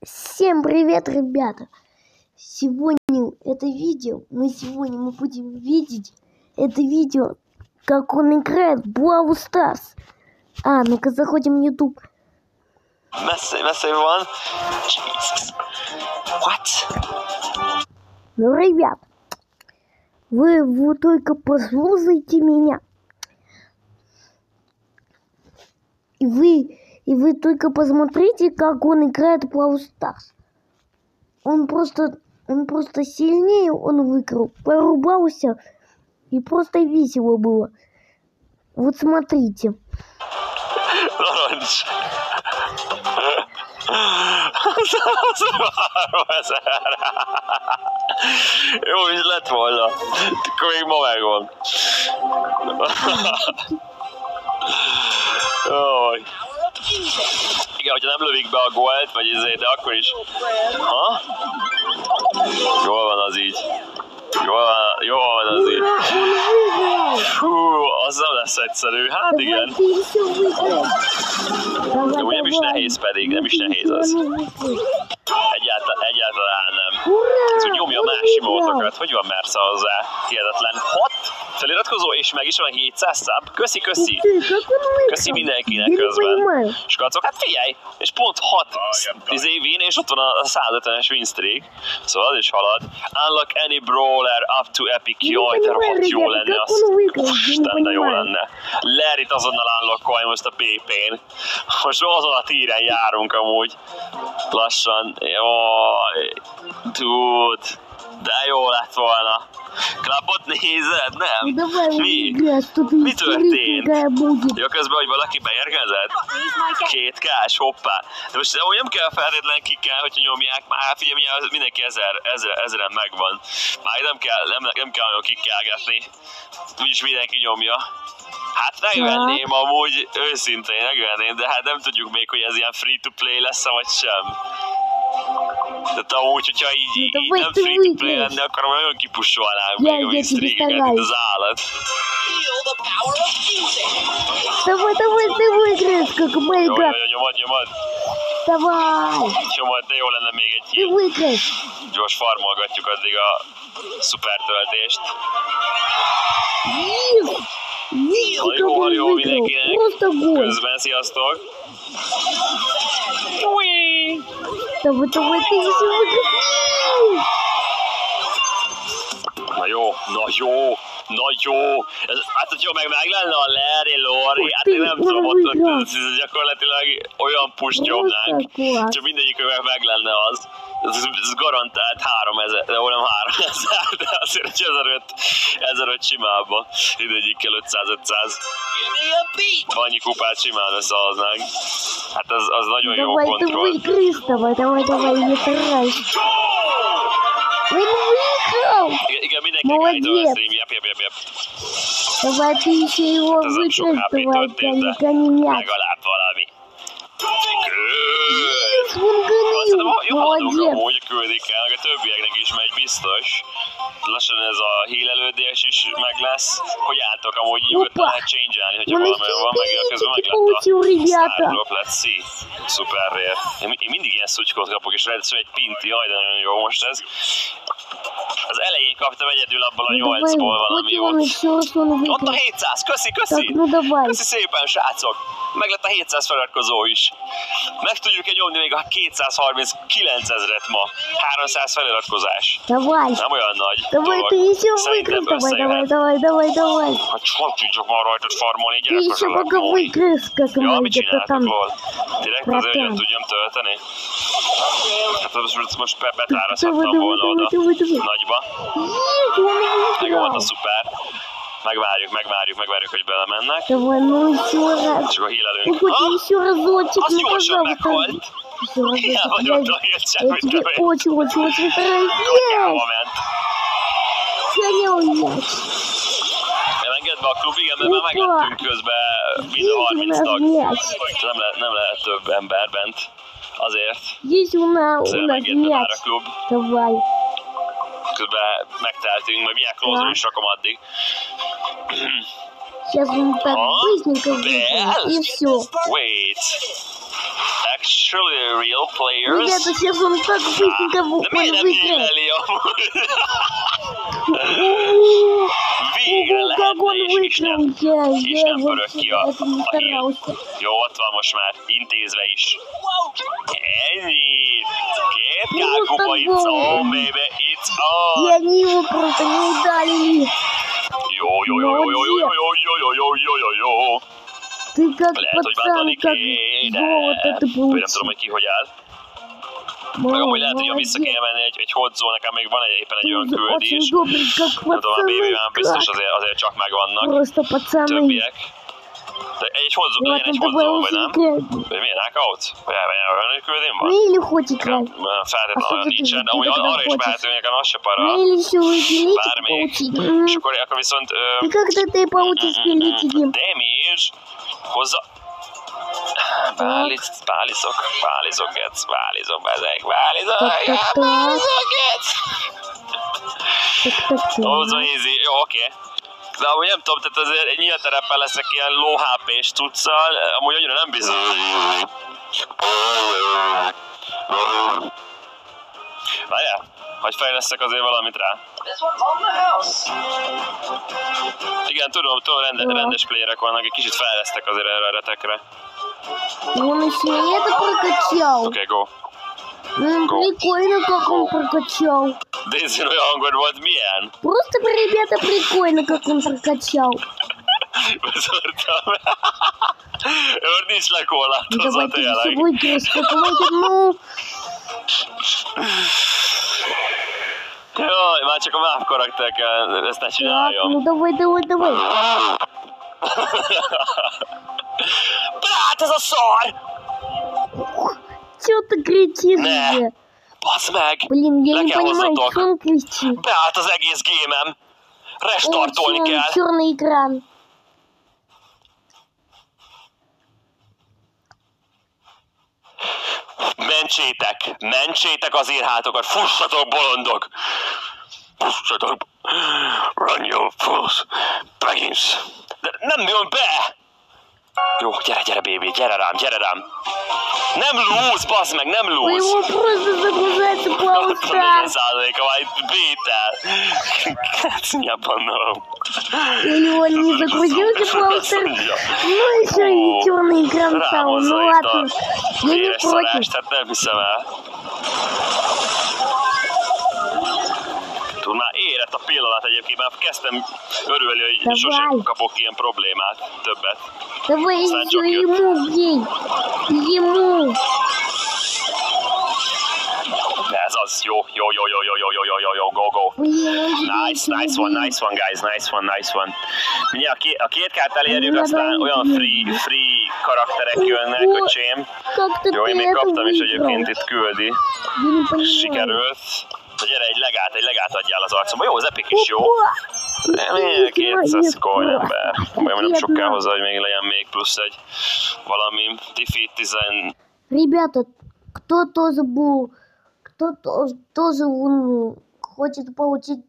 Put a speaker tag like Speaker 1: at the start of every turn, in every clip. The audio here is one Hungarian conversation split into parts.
Speaker 1: Всем привет, ребята! Сегодня это видео, мы будем видеть это видео, как он играет в Brawl Stars. Ну-ка заходим в YouTube.
Speaker 2: Messze van. Jesus. What?
Speaker 1: Ну, ребят, вы только послушайте меня. И вы только посмотрите, как он играет в Brawl Stars. Он просто сильнее, он выиграл, порубался, и просто весело было. Вот смотрите.
Speaker 2: Narancs. Jó, így lett volna. Akkor még ma megvan. Jaj. Igen, hogyha nem lövik be a gólt, vagy izé, de akkor is... Ha? Jól van az így. Jól van az így. Hú, az nem lesz egyszerű. Hát igen. De úgy nem is nehéz pedig, nem is nehéz az. Egyáltalán nem. Ez úgy nyomja a más imótokat. Hogy van Mersa hozzá? Hihetetlen. 6 feliratkozó, és meg is van 700 szám. Köszi. Köszi mindenkinek közben. Skacok, hát figyelj, és pont 6 win, és ott van a 150-es win streak. Szóval az is halad. Unlock any brawler up to epic. Jaj, de rohadt jó lenne az. Isten, de jó lenne. Larryt azonnal unlockolj most a BP-n. Most azon a tíren járunk amúgy. Lassan. Jaj. Dude. De jó lett volna. Klapot nézed? Nem? Mi? Mi történt? Ja, közben, hogy valaki beérkezett? 2K-s, hoppá. De most amúgy nem kell feltétlenül ki kell, hogyha nyomják. Már figyelj, mindenki ezeren megvan. Már nem kell nagyon kikelgetni. Úgyis mindenki nyomja. Hát megvenném amúgy, őszintén megvenném, de hát nem tudjuk még, hogy ez ilyen free-to-play lesz, vagy sem. Tehát amúgy, hogyha így nem free-to-play lenne, akkor nagyon kipussolnánk még a win-streakeket, itt az állat.
Speaker 1: Давай, Грецка,
Speaker 2: Jó, nyomad.
Speaker 1: Давай.
Speaker 2: Nyomad, de jó lenne még egy
Speaker 1: Ты
Speaker 2: gyors farmolgatjuk addig a szuper töltést. Jó mindenkinek. Közben, sziasztok.
Speaker 1: Давай, ты еще выиграешь.
Speaker 2: Na jó. Hát, hogyha meg lenne a Larry, Lori, hát én nem tudom, ott gyakorlatilag olyan push nyomnánk, csak mindegyikük meg lenne az. Ez garantált 3000, de nem 3000, de azért egy 1500 simába. Mindegyikkel 500. Annyi kupát simán összehoznánk. Hát az nagyon jó kontroll.
Speaker 1: Давай, не старайся.
Speaker 2: Igen, mindenki állítva a stream, jep.
Speaker 1: Давай ты еще его выкрыть, давай, гони мяч.
Speaker 2: Legalább valami.
Speaker 1: Молодец.
Speaker 2: Amúgy küldik el, a többieknek is megy biztos. Lassan ez a hílelődés is meg lesz. Hogy álltok amúgy így lehet change-elni, hogyha valami van, meg közben meg lett a Star Drop lett C. Szuper rare. Én mindig ilyen szutykot kapok, és ráadásul egy pinti, jaj, de nagyon jó most ez. Az elején kaptam egyedül abból a 8-ból valami jót. Ott a 700, köszi! Köszi szépen, srácok! Meg lett a 700 feliratkozó is. Meg tudjuk nyomni még a 239 000-et ma. 300 feliratkozás. Nem olyan nagy dolog. Szerintem összejöhet.
Speaker 1: Давай.
Speaker 2: Hát hogy tudjuk már rajtad farmolni, gyerekkösöllek. Ja, mit csináltak, lol? Direkt azért, hogy tudjam tölteni? Hát most betárazhattam volna oda nagyba. Meg volt a szuper. Megvárjuk, hogy belemennek. És akkor hílelünk. Az gyorsan meghalt. Hiába nyomta a hílt semmit többé.
Speaker 1: Очень
Speaker 2: Kutyába ment.
Speaker 1: Гонял мяч.
Speaker 2: Elengedve a klub, igen, de már meglettünk közben mind a 30 tag. Nem lehet több ember bent. Azért. Elengedve már a klub. Közben megteltünk, majd milyen close-on is rakom addig.
Speaker 1: Сейчас он так быстренько выйдет, и все.
Speaker 2: Wait. actually real players.
Speaker 1: Ребята, сейчас он так быстренько выиграет.
Speaker 2: Végre lehetne, és nem pörög ki a hír. Jó, ott van most már, intézve is. Ennyi! 2K kupa, it's on, baby, it's on!
Speaker 1: И они его просто не ударили.
Speaker 2: Jó.
Speaker 1: Ты как
Speaker 2: Lehet, hogy
Speaker 1: пацан,
Speaker 2: váltani
Speaker 1: как
Speaker 2: kéne.
Speaker 1: золото ты
Speaker 2: Vagy nem
Speaker 1: получил.
Speaker 2: tudom, hogy ki hogy áll. Meg amúgy lehet, hogy vissza kéne menni egy hodzó, nekem még van éppen egy olyan küldés. Nem tudom, a BB már biztos azért csak megvannak.
Speaker 1: Просто pацаны.
Speaker 2: Többiek. De egy hodzó, legyen egy hodzó, vagy nem? Vagy milyen knockout? Vagy olyan küldén van?
Speaker 1: Ну или хоть играть.
Speaker 2: Nem feltétlenül olyan nincsen, de amúgy arra is mehetünk, nekem az se para.
Speaker 1: Ну или еще билетик
Speaker 2: Bármelyik.
Speaker 1: получить.
Speaker 2: És akkor viszont...
Speaker 1: И когда ты получишь билетики?
Speaker 2: Damage hozzá... Bálizok, Getsz, bezeg, Getsz! Hozzá easy, jó, oké. De amúgy nem tudom, tehát azért egy nyílt terepen leszek ilyen low HP-s cuccal, amúgy annyira nem bizony. Várjál, hogy fejlesztek azért valamit rá. Igen, tudom, rendes playerek vannak, egy kicsit fejlesztek azért erre a retekre.
Speaker 1: Он еще и это прокачал.
Speaker 2: Oké, go.
Speaker 1: Прикольно, как он прокачал.
Speaker 2: Daisy olyan hangod volt, milyen?
Speaker 1: Просто, ребята, prикольно, как он прокачал.
Speaker 2: Beszortam. Őr nincs lekorlátozva
Speaker 1: Давайте с
Speaker 2: tényleg.
Speaker 1: собой распаковайте, ну...
Speaker 2: Jaj, már csak a map karakterkel ezt ne
Speaker 1: Так,
Speaker 2: csináljam.
Speaker 1: ну давай.
Speaker 2: Brát, ez a szar!
Speaker 1: Чё ты кричишь
Speaker 2: Ne.
Speaker 1: же?
Speaker 2: Basz meg!
Speaker 1: Блин, я
Speaker 2: Le
Speaker 1: не
Speaker 2: kell
Speaker 1: понимаю,
Speaker 2: hozzatok.
Speaker 1: что он кричит.
Speaker 2: Beállt az egész gémem. Restartolni kell.
Speaker 1: Черный экран.
Speaker 2: Mentsétek az írhátokat, fussatok, bolondok! Fussatok! Run your fools! Begins! De nem jön be! Jó, gyere, baby, gyere rám! Nem lose, bazd meg, nem
Speaker 1: У
Speaker 2: lose!
Speaker 1: него просто загружается Brawl Stars.
Speaker 2: 40%-a már itt bétel! Kacnya banom!
Speaker 1: Или он не загрузился Brawl Stars. Ну еще и черный экран стал. Ну
Speaker 2: Ráhozza itt
Speaker 1: ладно.
Speaker 2: a
Speaker 1: Я не
Speaker 2: véres
Speaker 1: против.
Speaker 2: szarást, hát nem hiszem el. Már érett a pillanat egyébként, már kezdtem örülni, hogy
Speaker 1: Давай.
Speaker 2: sosem kapok ilyen problémát, többet.
Speaker 1: Давай
Speaker 2: Aztán
Speaker 1: еще
Speaker 2: csak jött.
Speaker 1: ему бей. Ему.
Speaker 2: De ez az, jó, go.
Speaker 1: Блин, он
Speaker 2: Nice one, guys, nice one. Ugye a 2K-t elérjük, aztán olyan free karakterek jönnek, öcsém.
Speaker 1: Как-то
Speaker 2: Jó, én
Speaker 1: ты
Speaker 2: még
Speaker 1: это
Speaker 2: kaptam is
Speaker 1: выиграл.
Speaker 2: egyébként itt küldi.
Speaker 1: Я не понимаю.
Speaker 2: Sikerült. De gyere, egy legát adjál az arcomba. Jó, az epic is jó.
Speaker 1: Опа!
Speaker 2: Milyen 200 coin ember. Olyan nem sok kell hozzá, hogy még legyen még plusz egy valami defeat 10.
Speaker 1: Ребята, кто тоже хочет получить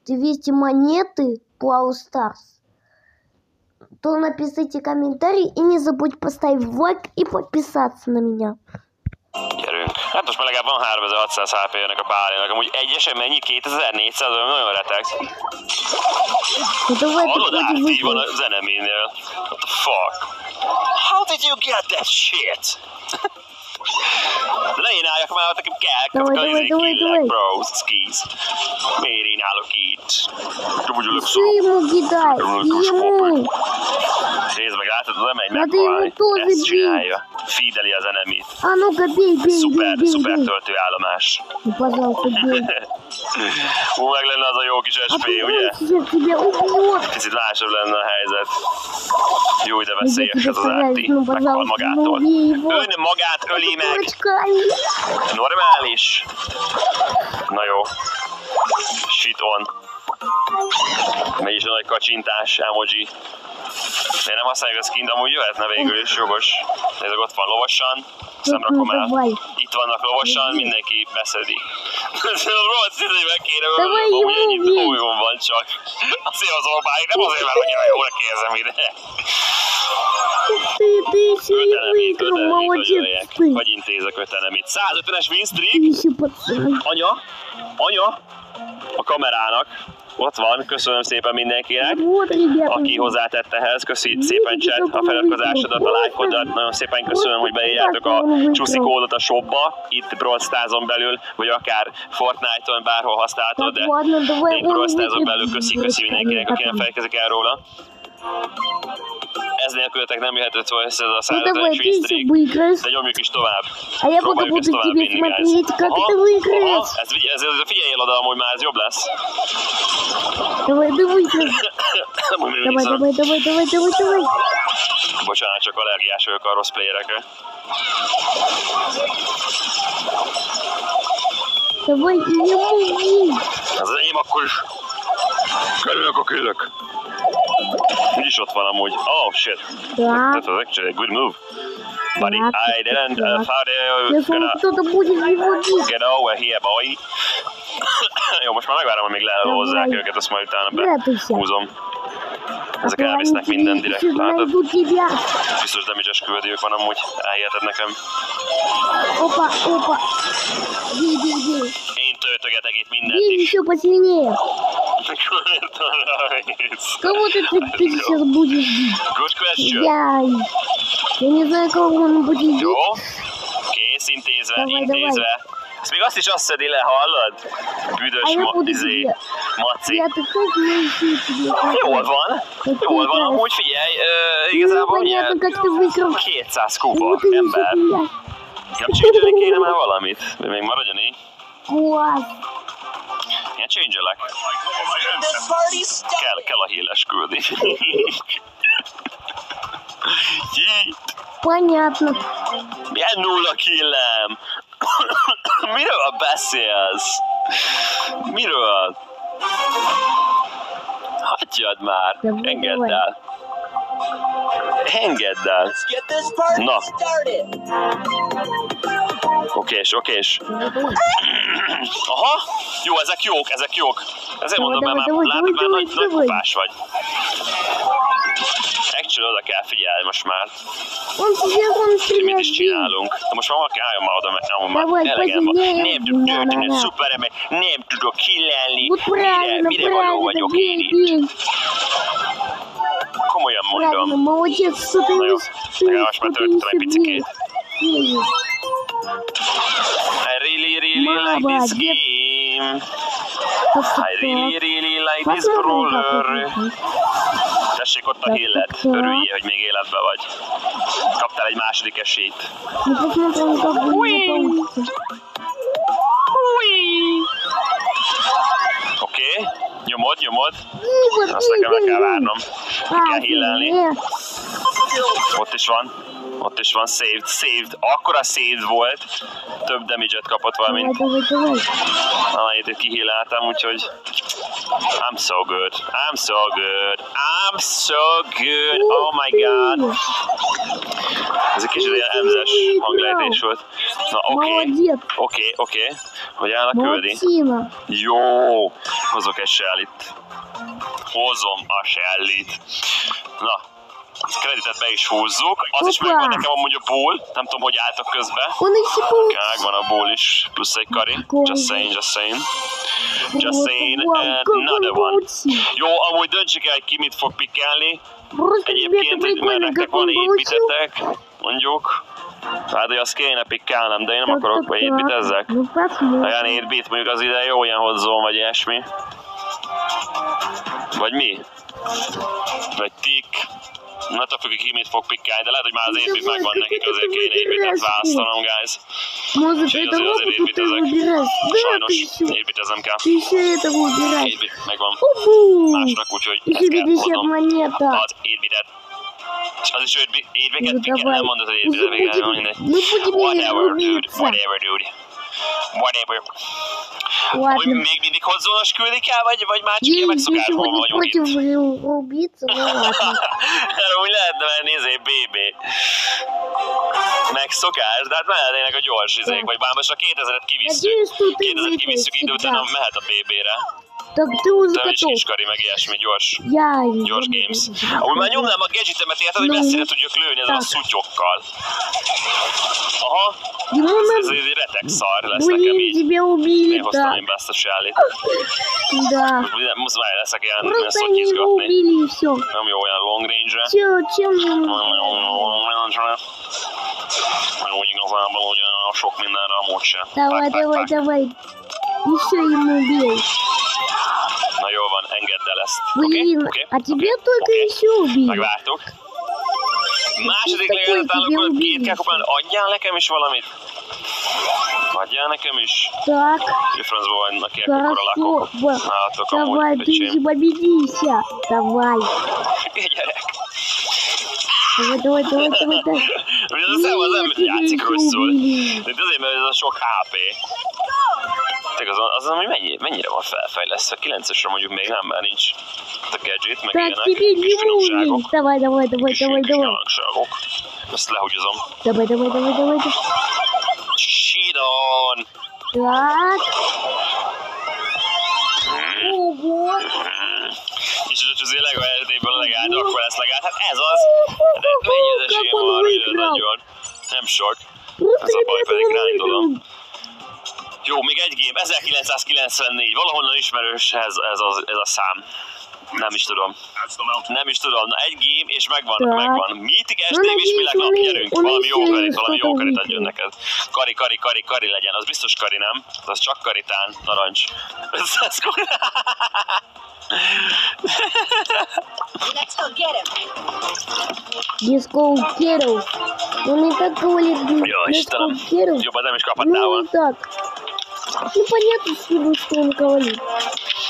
Speaker 1: 200 монеты Brawl Stars, то напишите комментарий и не забудь поставить лайк и подписаться на меня.
Speaker 2: Gyerünk. Hát most már legalább van 3600 HP-nek a bálénak. Amúgy egyesen mennyi? 2400, nagyon retek.
Speaker 1: Давай
Speaker 2: Hallod,
Speaker 1: ты
Speaker 2: át van a zeneménél. What the fuck? How did you get that shit? Ne én álljak már, nekem kell.
Speaker 1: Давай.
Speaker 2: Bro, skis. Miért én állok itt? Tudjuk
Speaker 1: Ты ему кидай, ему.
Speaker 2: Nézd meg, látod, nem megy
Speaker 1: Hát én
Speaker 2: meghalni.
Speaker 1: tudod,
Speaker 2: Ezt
Speaker 1: hogy
Speaker 2: csinálja. Feedeli az enemit.
Speaker 1: А ну-ка бей.
Speaker 2: Szuper töltőállomás.
Speaker 1: Ну, пожалуйста, бей.
Speaker 2: Hú, meg lenne az a jó kis
Speaker 1: А
Speaker 2: SP,
Speaker 1: ты
Speaker 2: ugye?
Speaker 1: сейчас тебя убьет.
Speaker 2: Picit másabb lenne a helyzet. Jó, de
Speaker 1: Я
Speaker 2: veszélyes
Speaker 1: тебя
Speaker 2: ez az
Speaker 1: стараюсь,
Speaker 2: átti.
Speaker 1: ну,
Speaker 2: Meghal
Speaker 1: пожалуйста, ну
Speaker 2: magától.
Speaker 1: убей его.
Speaker 2: Ön magát öli meg.
Speaker 1: Дурачками.
Speaker 2: Normális. Na jó. Shit on. Mégis a nagy kacsintás, emoji. Én nem használjuk a skint, amúgy jöhetne végül is, jogos. Nézzük, ott van lovasan. Nem rakom el. Itt vannak lovasan, mindenki beszedi. Rossz, hogy meg kéne ölnöm, amúgy ennyi dolgom van csak. Azért az orbáig, nem azért, mert annyira jól érzem ide.
Speaker 1: Ты
Speaker 2: Kötelemét
Speaker 1: молодец,
Speaker 2: öljek.
Speaker 1: ты.
Speaker 2: Vagy intéz a kötelemét. 150-es win streak.
Speaker 1: Ты еще пацан.
Speaker 2: Anya, a kamerának. Ott van, köszönöm szépen mindenkinek,
Speaker 1: Вот, rебята.
Speaker 2: aki hozzátett ehhez. Köszi szépen chat, a feliratkozásodat, a lájkodat. Nagyon szépen köszönöm, hogy beírjátok a csúszi kódot a shopba, itt Brawl Stars-on belül, vagy akár Fortnite-on, bárhol használhatod, de itt Brawl Stars-on belül köszi mindenkinek, aki nem felkezik el róla. Ez nélkületek nem jöhetett volna össze ez a 150-es win streak, de nyomjuk is tovább.
Speaker 1: А я пока
Speaker 2: Próbáljuk ezt
Speaker 1: буду
Speaker 2: tovább
Speaker 1: тебе
Speaker 2: vinni, guys.
Speaker 1: смотреть, как ты выиграешь.
Speaker 2: Ez figyeljél oda, amúgy már ez jobb lesz.
Speaker 1: Давай, ты выиграешь. Давай.
Speaker 2: Bocsánat, csak allergiás vagyok a rossz playerekre.
Speaker 1: Давай, ему бей.
Speaker 2: Ez az enyém akkor is. Körülök a küldök. Úgyis ott van amúgy. Oh shit.
Speaker 1: Да.
Speaker 2: That was actually a good move. Buddy, I didn't thought
Speaker 1: Сейчас он кто-то будет его бить.
Speaker 2: get over here, boy. Jó, most már megvárom, amíg lehozzák őket, azt majd utána behúzom. Ezek elvisznek minden direkt, látod? Biztos damage-es küldőjük van amúgy, elhiheted nekem.
Speaker 1: Опа. Бей.
Speaker 2: Én töltögetek itt mindent
Speaker 1: Бей
Speaker 2: is.
Speaker 1: еще посильнее. Кого ты сейчас будешь bить?
Speaker 2: Good question.
Speaker 1: Я не знаю, кого он будет bить.
Speaker 2: Jó, kész, intézve,
Speaker 1: Давай.
Speaker 2: intézve. Ezt még azt is azt szedi le, hallod? Büdös
Speaker 1: А я буду
Speaker 2: maci.
Speaker 1: Я такой тебе.
Speaker 2: Jól van amúgy, figyelj, igazából ugye
Speaker 1: Понятно, как ты выиграл.
Speaker 2: 200 kupa
Speaker 1: Вот и
Speaker 2: ember.
Speaker 1: всё.
Speaker 2: Nem change-elni kéne már valamit? Vagy még maradjon így?
Speaker 1: Класс.
Speaker 2: Ilyen change-elek. Kell a híles küldi.
Speaker 1: Понятно.
Speaker 2: Milyen nulla killem? Miről beszélsz? Miről? Hagyjad már! Engedd el! Engedd el! Na! Okés. Aha! Jó, ezek jók. Ezért mondom, mert már látod, már nagy kupás vagy. Actually, oda kell figyelni most már. Mit is csinálunk? De most már valaki álljon már oda, mert már elegem van. Nem tud tölteni a szuperemet, nem tudok killelni. Mire való vagyok én itt? Komolyan mondom.
Speaker 1: Молодец, что ты
Speaker 2: Na jó, legalább most már töltöttem egy picikét. I really like this game. I really like this brawler. Tessék ott a hillet. Örüljél, hogy még életben vagy. Kaptál egy második esélyt. Oké, nyomod. Azt nekem meg kell várnom. Meg kell hillelni. Ott is van, saved. Akkora saved volt. Több damage-et kapott valamint. Amennyit itt kihilláltam, úgyhogy... I'm so good. Oh my god. Ez egy kicsit ilyen emzes hanglejtés volt. Na oké. Hogy áll a küldi? Jó. Hozok egy shellit. Hozom a shellit. Na. Kreditet be is húzzuk. Az is megvan nekem amúgy a bull. Nem tudom, hogy álltak közbe. Megvan a bull is. Plusz egy kari. Just saying. Another one. Jó, amúgy döntsük el, hogy ki mit fog pikkelni. Egyébként, mert nektek van 8-bitetek, mondjuk. Hát, hogy azt kéne pikkelnem, de én nem akarok, hogy 8-bitezzek. Olyan 8-bit, mondjuk az ide jó ilyen hozzón, vagy ilyesmi. Vagy mi? Vagy tik. Attól függ, ki mit fog pikkelni, de lehet, hogy már az 8-bit megvan nekik, azért kéne 8-bitet választanom, guys. Úgyhogy azért 8-bitezek. Sajnos 8-bitezem kell. 8-bit megvan másnak, úgyhogy ezt kell hoznom. Az 8-bitet. És az is 8-bitet pikkel, nem mondod, hogy 8-bitet pikkel, mindegy. Whatever, dude. Hogy még mindig hozzónos küldik el, vagy már csak ilyen megszokásból vagyunk itt? Úgy lehetne menni BB. Megszokás, de hát mehetnének a gyors izék, vagy bár most a 2000-et kivisszük. 2000-et kivisszük, idő utána mehet a BB-re.
Speaker 1: Так ты уже
Speaker 2: De nincs
Speaker 1: готов.
Speaker 2: kiskari, meg ilyesmi, gyors
Speaker 1: Я
Speaker 2: games. Ahogy már nyomnám a gadgetemet, érted, hogy messzire tudjuk lőni ezzel a szutyokkal. Aha, ez egy retek szar lesz nekem
Speaker 1: Блин,
Speaker 2: így.
Speaker 1: тебя убили,
Speaker 2: Én hoztam
Speaker 1: да.
Speaker 2: én be ezt a sállit.
Speaker 1: Да.
Speaker 2: Muszáj leszek ilyen
Speaker 1: Просто они его
Speaker 2: szottyizgatni.
Speaker 1: убили и все.
Speaker 2: Nem jó olyan long range-re.
Speaker 1: Чем
Speaker 2: Úgy igazából, hogy olyan sok mindenre amúgy sem.
Speaker 1: Давай, давай, давай. Еще ему убей.
Speaker 2: Na jó van, engedd el ezt. Oké?
Speaker 1: Блин,
Speaker 2: Oké?
Speaker 1: а тебя только еще убили.
Speaker 2: Megvártuk. Második legalább akkor két kell kopálni. Adjál nekem is valamit. Adjál nekem is.
Speaker 1: Так,
Speaker 2: Mi francba vannak ilyen ekkora lakok.
Speaker 1: хорошо.
Speaker 2: Nálatok
Speaker 1: Давай,
Speaker 2: amúgy,
Speaker 1: ты
Speaker 2: öcsém.
Speaker 1: же победися. Давай.
Speaker 2: Gyerek.
Speaker 1: Давай, давай, давай, давай, давай.
Speaker 2: Ugye az ember
Speaker 1: Тебя
Speaker 2: játszik
Speaker 1: еще
Speaker 2: rosszul.
Speaker 1: убили.
Speaker 2: De azért, mert ez a sok HP. Tényleg az, ami mennyire van felfejlesztve? 9-esre mondjuk még nem, mert nincs a gadget, meg
Speaker 1: Так,
Speaker 2: ilyenek.
Speaker 1: тебе
Speaker 2: Kis
Speaker 1: не
Speaker 2: finomságok.
Speaker 1: убить. Давай, давай, давай,
Speaker 2: Kis
Speaker 1: давай, давай.
Speaker 2: nyalangságok. Ezt lehúgyozom.
Speaker 1: Давай, давай, давай, давай.
Speaker 2: Sidon!
Speaker 1: Так. Ого.
Speaker 2: És azért Lego esetéből a legáld, akkor lesz legáld. Hát ez az! De mennyi az esélyem
Speaker 1: Как он
Speaker 2: arra, hogy
Speaker 1: выиграл.
Speaker 2: nagyon. Nem sok.
Speaker 1: Просто,
Speaker 2: Ez a baj,
Speaker 1: ребята,
Speaker 2: pedig
Speaker 1: он
Speaker 2: grindolom.
Speaker 1: выиграл.
Speaker 2: Jó, még egy game, 1994, valahonnan ismerős ez a szám. Nem is tudom. Nem is tudom. Na, egy game, és megvan. Mythic STV is világnap, gyerünk. Valami jó karit adjon neked. Kari legyen. Az biztos kari, nem? Az csak karitán, narancs. Ez kari.
Speaker 3: Let's go get him.
Speaker 1: Let's go get him. Он и так говорит,
Speaker 2: Jó,
Speaker 1: let's go
Speaker 2: Istenem.
Speaker 1: get him.
Speaker 2: Jobban nem is kaphattál
Speaker 1: Ну
Speaker 2: volna.
Speaker 1: и так. Ну понятно, что он говорит.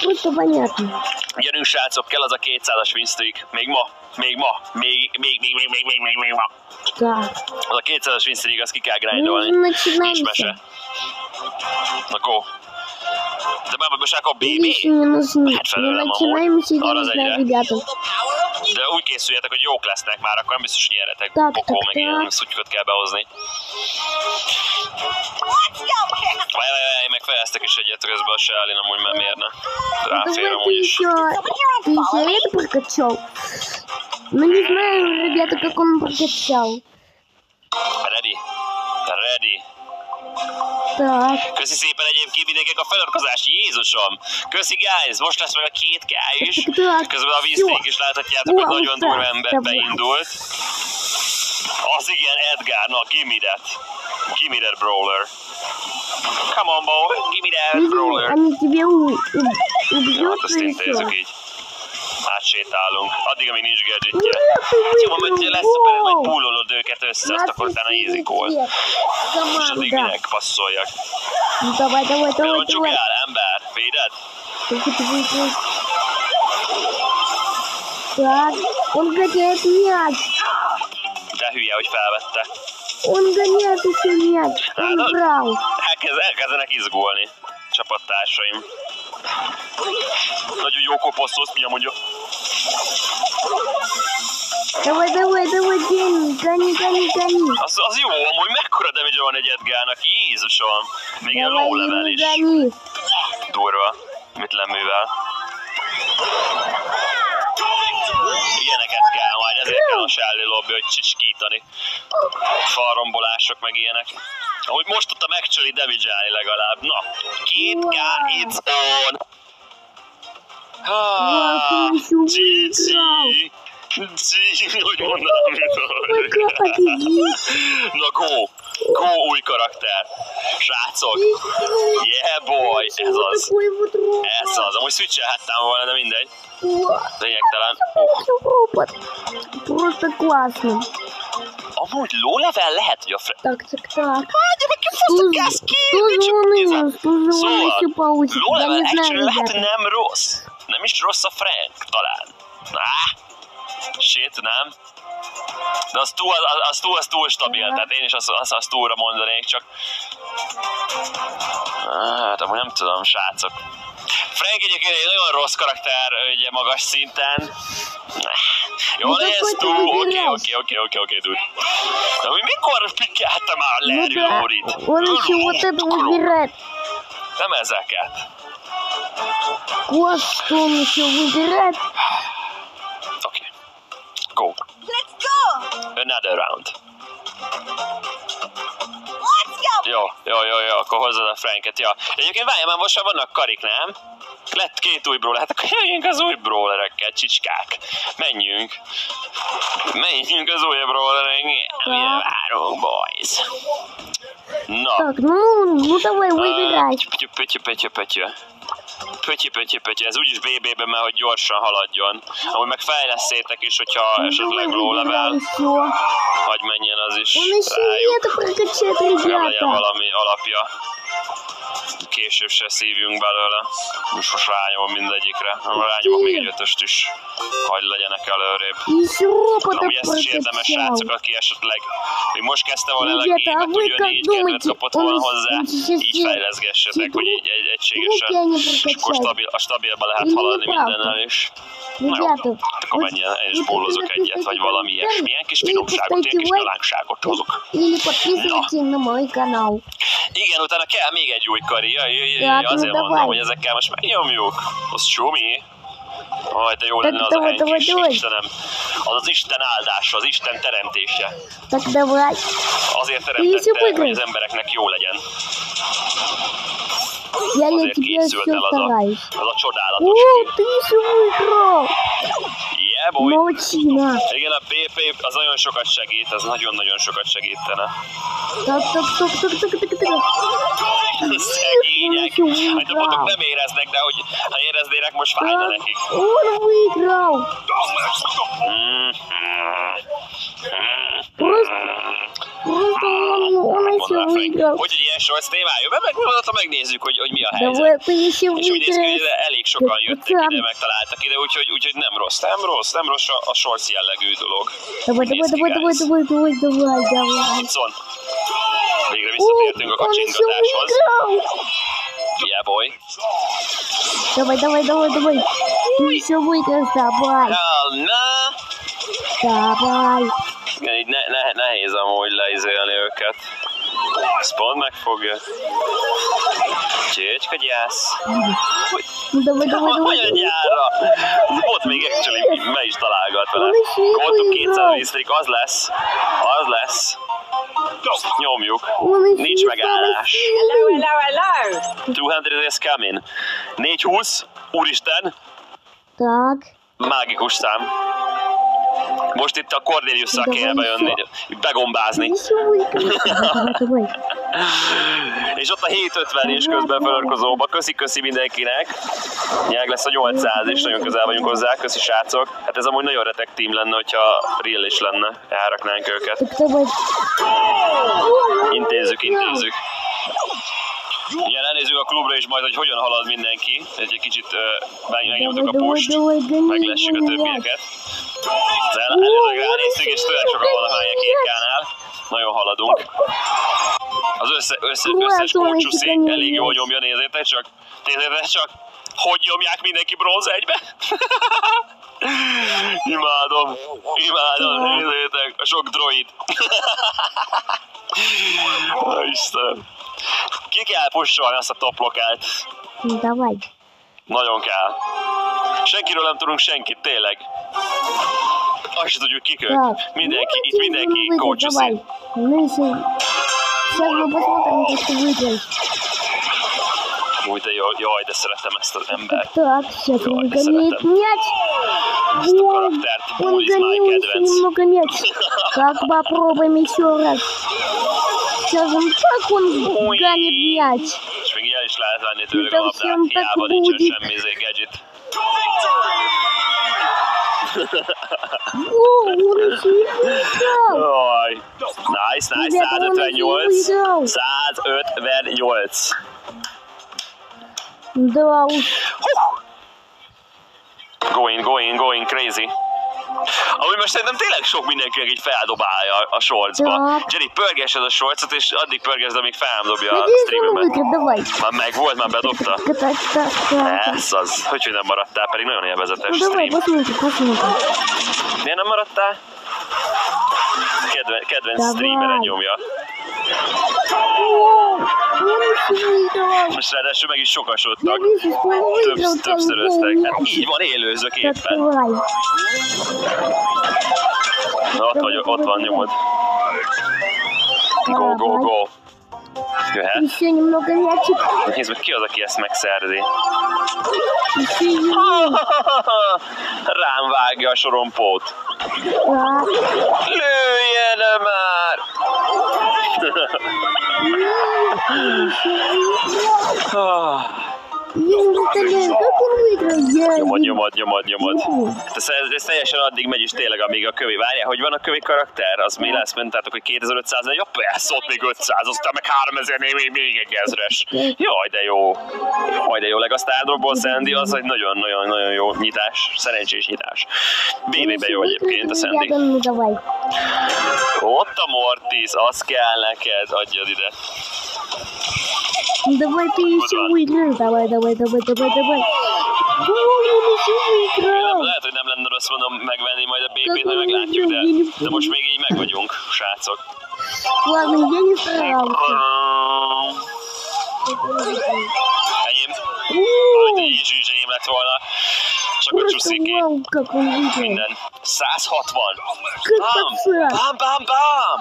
Speaker 1: Просто понятно.
Speaker 2: Gyerünk srácok, kell az a 200-as win streak. Még ma. Még ma.
Speaker 1: Так.
Speaker 2: Az a 200-as win streak, azt ki kell
Speaker 1: Мы
Speaker 2: grindolni.
Speaker 1: уже
Speaker 2: Nincs
Speaker 1: начинаемся.
Speaker 2: mese. Na go. De bába besák a BB?
Speaker 1: Если не нужны.
Speaker 2: Hát
Speaker 1: Мы
Speaker 2: felőlem
Speaker 1: начинаем
Speaker 2: amúgy.
Speaker 1: сидеть,
Speaker 2: Arra az
Speaker 1: не знаю,
Speaker 2: egyre.
Speaker 1: ребята.
Speaker 2: De úgy készüljetek, hogy jók lesznek már, akkor nem biztos, hogy nyerjetek.
Speaker 1: Tak,
Speaker 2: Pokó,
Speaker 1: tak,
Speaker 2: meg ilyen
Speaker 1: tak.
Speaker 2: szutykot kell behozni.
Speaker 3: Let's go pick up.
Speaker 2: Várj, meg fejeztek is egyet közben a Shelly-n, amúgy már mérne. Ráfér
Speaker 1: Давай
Speaker 2: amúgy is.
Speaker 1: ты еще это прокачал? Ну не знаю, ребята, как он прокачал.
Speaker 2: Ready.
Speaker 1: Так.
Speaker 2: Köszi szépen egyébként mindenkinek a feliratkozást, Jézusom! Köszi guys, most lesz meg a 2K is. Közben a vízték is láthatjátok, hogy nagyon durván beindult. Az igen, Edgar, na gimme that brawler. Come on boy, gimme that brawler.
Speaker 1: Они тебе
Speaker 2: Ja, hát
Speaker 1: убьют
Speaker 2: azt
Speaker 1: и
Speaker 2: intézzük
Speaker 1: все.
Speaker 2: így. Átsétálunk. Addig, amíg nincs gadgetje. Hát jó, majd lesz szuper, majd pullolod őket össze, azt akkor utána easy call. És addig
Speaker 1: Команда.
Speaker 2: minek passzolják.
Speaker 1: Ну, давай, давай, давай,
Speaker 2: Roncsuk
Speaker 1: давай.
Speaker 2: el, ember, véded?
Speaker 1: Только ты выиграешь. Так, он гоняет мяч.
Speaker 2: De hülye, hogy felvette.
Speaker 1: Он гоняет еще мяч. Он
Speaker 2: Hát,
Speaker 1: брал.
Speaker 2: elkezdenek izgulni. Csapattársaim. Nagyon jókor passzolsz, mi mondja.
Speaker 1: Давай, давай, давай, гони.
Speaker 2: Az jó, amúgy mekkora damage van egy Edgarnak, Jézusom. Még ilyen
Speaker 1: Давай
Speaker 2: low
Speaker 1: ему
Speaker 2: level is.
Speaker 1: гони.
Speaker 2: Durva, mit leművel. Ilyeneket kell majd, ezért kell a Shelly lobby, hogy csicskítani. Falrombolások meg ilyenek. Ahogy most tudta megcsöli damage-elni legalább. Na, 2K, it's on! GG, hogy mondanám, Na go új karakter. Srácok, yeah boy, ez az. Ez az, amúgy switchelhettem volna, de mindegy. Lényegtelen.
Speaker 1: Робот. Просто классно.
Speaker 2: Amúgy low level lehet, hogy a
Speaker 1: Так.
Speaker 2: De meg kifosztok
Speaker 1: Что еще получится?
Speaker 2: low
Speaker 1: Я
Speaker 2: level
Speaker 1: не
Speaker 2: actually
Speaker 1: знаю,
Speaker 2: lehet, hogy
Speaker 1: ребята.
Speaker 2: nem rossz. Nem is rossz a Frank, talán. Shit, nem? De az túl stabil, tehát én is azt túlra mondanék, csak... Hát, amúgy nem tudom, srácok. Frank egyébként egy nagyon rossz karakter, ugye magas szinten. Jó, ez túl, oké, dude. De mikor pikkeltem már Larry
Speaker 1: Ну да,
Speaker 2: Lorit?
Speaker 1: он еще вот это выбирает.
Speaker 2: Nem ezeket.
Speaker 1: Что он еще выбирает?
Speaker 2: Окей. Go.
Speaker 3: Let's go.
Speaker 2: Another round.
Speaker 3: Let's go.
Speaker 2: Jó, akkor hozzad a Franket, ja. Egyébként várjál, már most már vannak karik, nem? Lett 2 új brawler, hát akkor jöjjünk az új brawlerekkel, csicskák. Menjünk az új brawlerekkel. Mire várunk, boys? Na.
Speaker 1: Так, ну давай, выбирай.
Speaker 2: Pötyi, ez úgyis BB-ben, mert hogy gyorsan haladjon. Amúgy meg fejlesztétek is, hogyha esetleg low level, hogy menjen az is rájuk. Nem legyen valami alapja. Később se szívjunk belőle. Most rányomom mindegyikre. Rányomok még egy 5-öst is, hogy legyenek előrébb. Amúgy ezt is érdemes, srácok, aki esetleg még most kezdte volna el a gémet, ugye 4 kedvet kapott volna hozzá, így fejleszgessetek, hogy így egységesen, és akkor stabilba lehet haladni mindennel is. Na jó, akkor menjen, én is bólozok egyet, vagy valami ilyesmi. Ilyen kis finomságot, ilyen kis nyalánkságot hozok. Igen, utána kell még egy új kari. Azért mondom, hogy ezekkel most megnyomjuk. Az csumi. De jó lenne az a hely, Istenem. Az az Isten áldása, az Isten teremtése. Azért teremtette, hogy az embereknek jó legyen. Azért készült el az a csodálatos Yeah, boy. Igen, a BP az nagyon sokat segít, az nagyon-nagyon sokat segítene. Szegények. Hát a botok nem éreznek, de hogy ha éreznének, most fájna nekik. Hogy egy ilyen shorts témájú, mert megnézzük, hogy mi a helyzet. És úgy néz ki, hogy elég sokan jöttek ide, megtaláltak ide, úgyhogy nem rossz a shorts jellegű dolog. Hudson. Végre visszatértünk a kacsingatáshoz. Yeah, boy.
Speaker 1: Давай. Ты еще выиграешь, давай. Давай.
Speaker 2: Így nehéz amúgy leizélni őket. Ezt pont megfogja. Csőcskagyász. Hogy a gyárra? Ott még actually me is találgat vele. Voltunk 200 visszrik, az lesz. Nyomjuk. Nincs megállás.
Speaker 3: Hello.
Speaker 2: 200 is coming. 420. Úristen.
Speaker 1: Так.
Speaker 2: Mágikus szám. Most itt a Corneliusszal kéne bejönni, begombázni. És ott a 750 is közben felörkozóba. Köszi mindenkinek. Nyilván lesz a 800 is, nagyon közel vagyunk hozzá. Köszi srácok. Hát ez amúgy nagyon retek team lenne, hogyha real is lenne. Elraknánk őket. Intézzük. Igen, elnézzük a klubra is majd, hogy hogyan halad mindenki. Egy kicsit megnyomtuk a pust, meglessük a többieket. Előzőleg ránéztünk, és tőleg sokan vannak már ilyen 2K-nál. Nagyon haladunk. Az összes kócsuszi elég jól nyomja, nézzétek csak, hogy nyomják mindenki bronz 1-be. Imádom, nézzétek, a sok droid. Istenem. Ki kell pusolni azt a toplokát?
Speaker 1: Давай.
Speaker 2: Nagyon kell. Senkiről nem tudunk senkit, tényleg. Azt sem tudjuk kik ők. Mindenki kócsuszi. Úgy de jaj, de szeretem ezt az embert.
Speaker 1: Так, сейчас он гоняет мяч.
Speaker 2: Ezt a karaktert, Bull is my kedvenc.
Speaker 1: Немного мяч. Так, попробуем еще раз. Сейчас он как он гонит мяч.
Speaker 2: És még el is lehet venni tőlük a labdát, hiába nincsen semmi gadget. Nice, 158. 158.
Speaker 1: Да уж.
Speaker 2: Going crazy. Amúgy most szerintem tényleg sok mindenkinek így feldobálja a shortsba. Jenny, pörgessed a shortsot, és addig pörgesd, amíg fel nem dobja a streamemet. Már meg volt, már bedobta. Ez az. Hogy nem maradtál, pedig nagyon élvezetes stream. Miért nem maradtál? Kedvenc streameren nyomja. Most ráadásul meg is
Speaker 1: Я
Speaker 2: sokasodtak.
Speaker 1: вижу, что он выиграл
Speaker 2: Többszöröztek. Hát
Speaker 1: мяч.
Speaker 2: így van, élőzök
Speaker 1: Так,
Speaker 2: éppen.
Speaker 1: давай.
Speaker 2: Na, ott van, nyomod. Go, go, go. Jöhet.
Speaker 1: Еще немного мячик.
Speaker 2: Nézd meg, ki az, aki ezt megszerzi.
Speaker 1: Еще его.
Speaker 2: Rám vágja a sorompót.
Speaker 1: Да.
Speaker 2: Lőjjen már!
Speaker 1: Я не представляю, как он выиграл. Я
Speaker 2: Nyomod. Ez teljesen addig megy is tényleg, amíg a kövi. Várjál, hogy van a kövi karakter? Az mi lesz? Mondtátok, hogy 2500, ja persze, ott még 500, aztán meg 3000, még egy ezres. Jaj, de jó. Leg a Stardropból Sandy, az egy nagyon jó nyitás, szerencsés nyitás. BB-be jó egyébként a Sandy.
Speaker 1: Ну давай.
Speaker 2: Ott a Mortis, az kell neked, adjad ide.
Speaker 1: Давай ты еще выиграешь. Давай. О, он еще выиграл.
Speaker 2: Lehet, hogy nem lenne rossz mondom megvenni majd a BP-t, majd meglátjuk, de most még így meg vagyunk, srácok.
Speaker 1: Ладно, я не старался.
Speaker 2: Enyém. Így enyém lett volna. Csak a
Speaker 1: Просто
Speaker 2: csúszik
Speaker 1: вау, как он выиграл.
Speaker 2: minden. 160.
Speaker 1: Как пацан.
Speaker 2: Bam!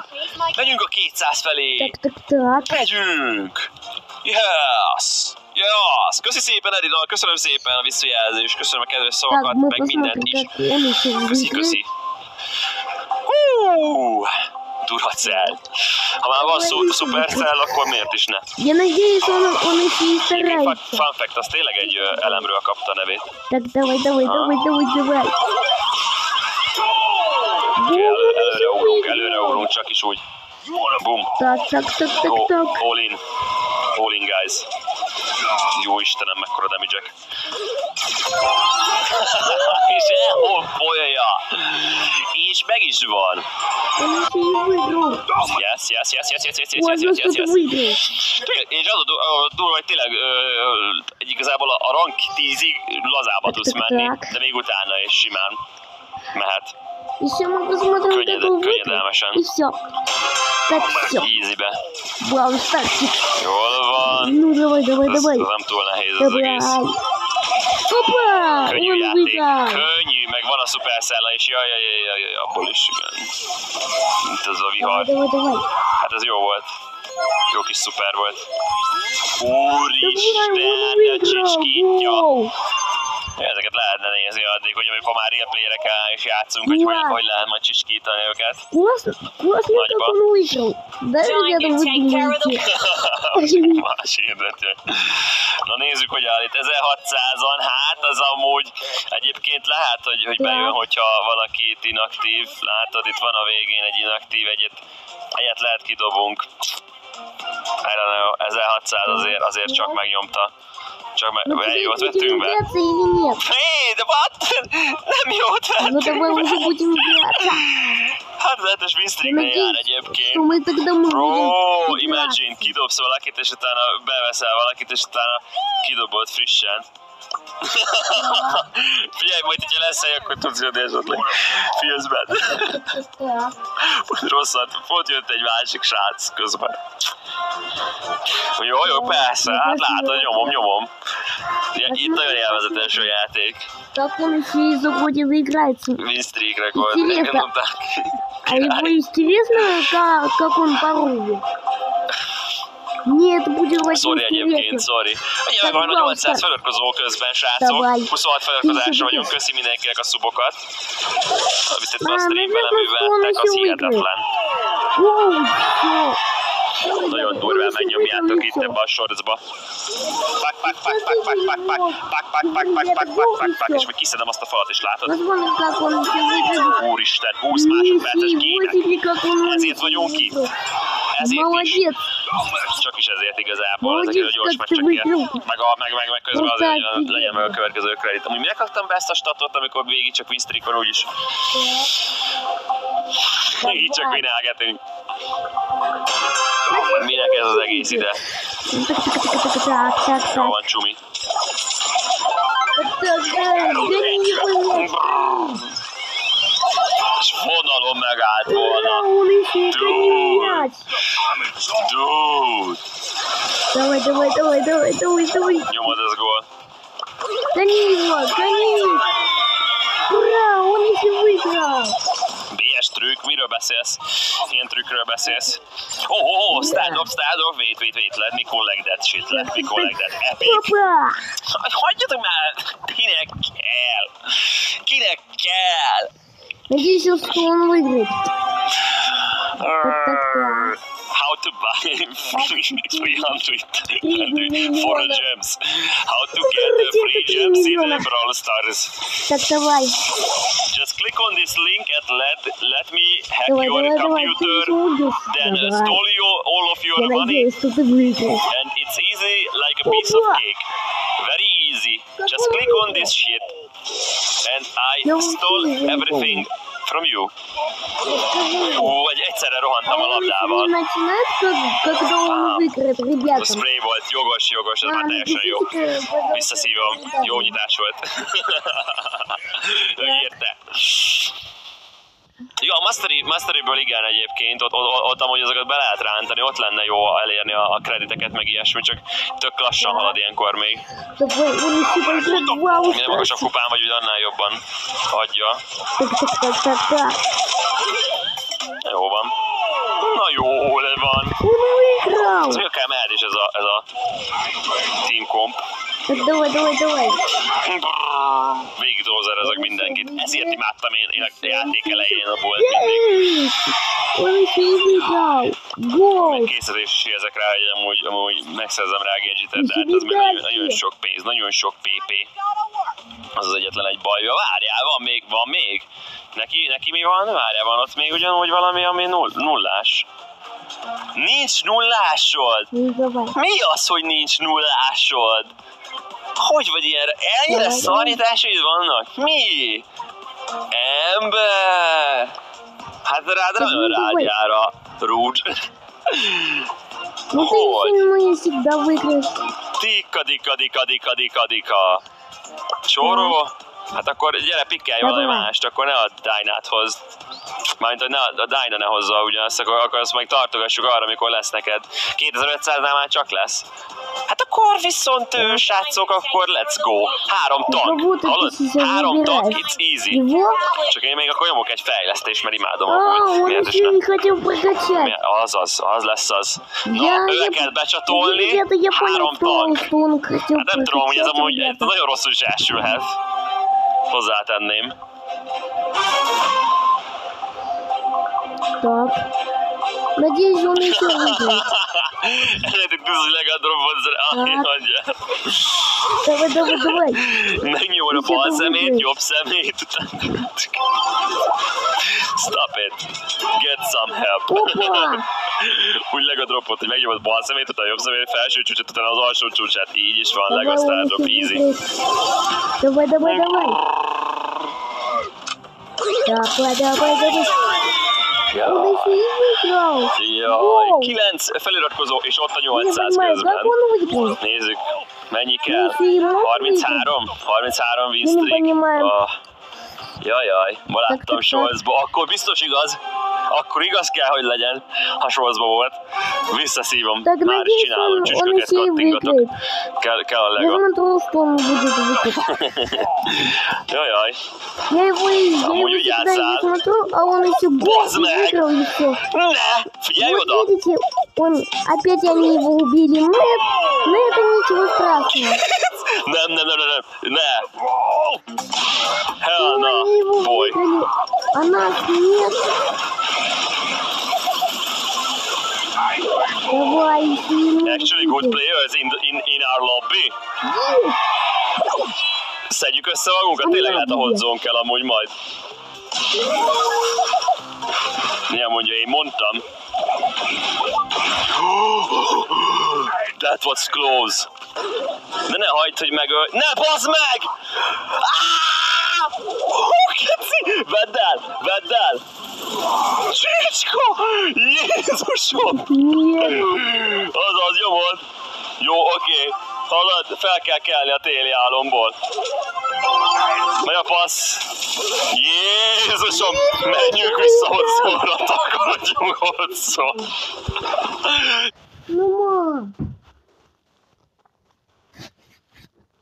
Speaker 2: Megyünk a 200 felé.
Speaker 1: Так.
Speaker 2: Megyünk! Yes! Köszi szépen, Edina, köszönöm szépen a visszajelzést, köszönöm a kedves
Speaker 1: Так,
Speaker 2: szavakat,
Speaker 1: мы
Speaker 2: meg mindent
Speaker 1: посмотрим,
Speaker 2: is.
Speaker 1: как он еще выиграет.
Speaker 2: Köszi. Duracell. Ha már van Supercell, akkor miért is ne?
Speaker 1: Я надеюсь, он еще не
Speaker 2: Egyébként
Speaker 1: старается.
Speaker 2: fun fact, az tényleg egy elemről kapta a nevét.
Speaker 1: Так, давай.
Speaker 2: Előreugrunk, csak is úgy. Boom.
Speaker 1: Так.
Speaker 2: Go, all in guys. Jó Istenem, mekkora damage-ek. És elhopolja. És meg is van.
Speaker 1: Он еще и выиграл.
Speaker 2: Yes.
Speaker 1: Можно что-то выиграть.
Speaker 2: És az a durva, hogy tényleg igazából a rank 10-ig lazába tudsz menni, de még utána is simán mehet.
Speaker 1: Еще мы посмотрим, как он выиграл.
Speaker 2: Könnyedemesen.
Speaker 1: И все. Так, все.
Speaker 2: Easy-be.
Speaker 1: Браун Старчик.
Speaker 2: Jól van.
Speaker 1: Ну, давай.
Speaker 2: Ez nem túl nehéz az egész.
Speaker 1: Опа!
Speaker 2: Könnyű
Speaker 1: Он
Speaker 2: játék.
Speaker 1: выиграл.
Speaker 2: Könnyű, meg van a Supercell-a is. Jaj, abból is. Mint ez a vihar.
Speaker 1: Давай.
Speaker 2: Hát ez jó volt. Jó kis szuper volt.
Speaker 1: Давай,
Speaker 2: Úristen,
Speaker 1: он
Speaker 2: de
Speaker 1: выиграл.
Speaker 2: csicskítja.
Speaker 1: Воу.
Speaker 2: Ezeket lehetne nézni addig, hogy amikor már real playerekkel is játszunk, hogy lehet majd csicskítani őket.
Speaker 1: Классно, как он выиграл. Да, ребята, вы думаете.
Speaker 2: Más hirdetje. Na nézzük, hogy áll itt 1600-an, hát az amúgy egyébként lehet, hogy bejön, hogyha valaki itt inaktív. Látod, itt van a végén egy inaktív, egyet lehet kidobunk. Erre 1600 azért csak megnyomta. Csak
Speaker 1: Ну,
Speaker 2: jót
Speaker 1: будем
Speaker 2: vettünk be.
Speaker 1: играться или нет?
Speaker 2: Hé, de what? Nem jót
Speaker 1: Ну, давай
Speaker 2: vettünk
Speaker 1: уже
Speaker 2: be.
Speaker 1: будем играться.
Speaker 2: Hát lehetes
Speaker 1: Я
Speaker 2: winstreaknél jár
Speaker 1: надеюсь,
Speaker 2: egyébként.
Speaker 1: что мы тогда
Speaker 2: Bro,
Speaker 1: будем
Speaker 2: imagine,
Speaker 1: играться.
Speaker 2: kidobsz valakit, és utána beveszel valakit, és utána kidobod frissen. Figyelj, majd hogyha lesz hely, akkor tudsz jönni esetleg filmben. Rosszat, pont jött egy másik srác közben. Jó, persze, hát látod, nyomom. Itt nagyon élvezetes a játék.
Speaker 1: Как он еще и заходит играется.
Speaker 2: Winstreak rekord.
Speaker 1: Интересно. А его интересно, как он порубит? Нет, будет очень
Speaker 2: Sorry egyébként,
Speaker 1: интересно.
Speaker 2: sorry. Annyi meg van a 800 feliratkozó közben, srácok.
Speaker 1: Давай.
Speaker 2: 26 feliratkozásra vagyunk, köszi mindenkinek a subokat. Amit itt a streamben nem
Speaker 1: наверное,
Speaker 2: műveltek, az
Speaker 1: что он еще
Speaker 2: hihetetlen.
Speaker 1: Воу, всё.
Speaker 2: Nagyon durván megnyomjátok itt ebbe a shortsba. Pak, és meg kiszedem azt a falat is, látod?
Speaker 1: Посмотрим, как он еще выиграет.
Speaker 2: Úristen, 20 másodperces gének.
Speaker 1: Смотрите, как он
Speaker 2: Ezért vagyunk itt. Ezért is.
Speaker 1: Молодец.
Speaker 2: Csak is ezért igazából,
Speaker 1: Молодец,
Speaker 2: ezekért a gyors
Speaker 1: как ты
Speaker 2: meccsekért.
Speaker 1: выиграл.
Speaker 2: Meg közben azért, hogy legyen meg a következő kredit. Amúgy minek kaptam be ezt a statot, amikor végig csak winstreak van úgyis? Így csak vinálgetünk. Minek ez az egész ide?
Speaker 1: Так.
Speaker 2: Jó van, csumi. És vonalon megállt volna.
Speaker 1: Он еще и
Speaker 2: Dude.
Speaker 1: мяч.
Speaker 2: Dude.
Speaker 1: Давай.
Speaker 2: Nyomod, ez gól.
Speaker 1: Гони его, гони! Ура, он еще выиграл!
Speaker 2: BS trükk, miről beszélsz? Milyen trükkről beszélsz? Stand up, wait, let me collect that shit, epic.
Speaker 1: Опа!
Speaker 2: Hagyjatok már! Kinek kell?
Speaker 1: Надеюсь, что он выиграет.
Speaker 2: How to buy 300 for gems. How to get the free gems in Brawl Stars.
Speaker 1: Так, давай.
Speaker 2: Just click on this link and let me hack your computer, then stole all of your
Speaker 1: Я
Speaker 2: money,
Speaker 1: надеюсь, что ты выиграешь.
Speaker 2: and it's easy like a piece of cake. Very easy. Just click on this shit, and I stole everything from you. Vagy egyszerre rohantam a labdával.
Speaker 1: Начинает, когда он выиграет, ребята.
Speaker 2: Spray volt, jogos, ez már teljesen jó. Visszaszívom, jó nyitás volt. Ő írta. Jó, a Masteryből igen egyébként, ott amúgy azokat be lehet rántani, ott lenne jó elérni a krediteket, meg ilyesmi, csak tök lassan halad ilyenkor még. Minél magasabb kupán vagy, úgy annál jobban adja. Jó van. Na jó, le van. Ez mi akár mehet is ez a Team Comp.
Speaker 1: Давай.
Speaker 2: Végig dózerezek mindenkit. Ezért imádtam én a játék elején a bolt mindig. Készítés is érzek rá, hogy amúgy megszerzem rá a gadgetet, de hát ez még nagyon sok pénz, nagyon sok PP. Az egyetlen egy baj. Várjál, van még? Neki mi van? Várjál, van ott még ugyanúgy valami, ami nullás. Nincs nullásod! Mi az, hogy nincs nullásod? Hogy vagy ilyenre? Ennyire szarnyitásaid vannak? Mi? Ember! Hát rád nagyon rád jár a rúd. Hogy? Dika. Csóró? Hát akkor gyere, pikkelj valami mást, akkor ne a Dynát hozd. Mármint, hogy a Dyna ne hozza ugyanazt, akkor azt meg tartogassuk arra, amikor lesz neked. 2500-nál már csak lesz. Hát akkor viszont, srácok, akkor let's go. 3 tank. Hallod? 3 tank, it's easy. Csak én még akkor nyomok egy fejlesztést, mert imádom amúgy. Az lesz az. Na, őket becsatolni, 3 tank. Hát nem tudom, hogy ez amúgy nagyon rosszul is elsülhet. Hozzátenném.
Speaker 1: Так. Надеюсь, он еще выиграет.
Speaker 2: Это ты злегадробот adja.
Speaker 1: Давай.
Speaker 2: Megnyomod a bal szemét, jobb szemét. Stop it. Get some help. Úgy legadropot, hogy megnyomod a bal szemét, utána a jobb szemét, felső csúcsát, utána az alsó csúcsát. Így is van, legaztán drop, easy.
Speaker 1: Давай.
Speaker 2: Jaj, 9 feliratkozó, és ott a 800 közben. Nézzük, mennyi kell? 33? 33 win streak. Jaj, ma láttam Scholzba. Akkor biztos igaz. Akkor igaz kell, hogy legyen, ha Scholzba volt. Visszaszívom. Már is csinálom, csücsköket kattingatok. Kell a lega. Jaj. Amúgy úgy játszál. Bazd meg! Ne! Figyelj oda!
Speaker 1: Опять они его убили. Но это ничего страшного.
Speaker 2: Ne! Hell no, boy.
Speaker 1: А нас нет. Давай,
Speaker 2: Actually good players in our lobby. Szedjük össze magunkat, tényleg lehet a hot zone kell amúgy majd. Milyen mondja, én mondtam. That was close. De ne hagyd, hogy megöl... Ne, bazd meg! Keci! Vedd el! Csicska! Jézusom! Az jó volt. Jó, oké. Hallod, fel kell kelni a téli álomból. Megy a passz. Jézusom! Menjünk vissza hozzóra, takarodjunk hozzá.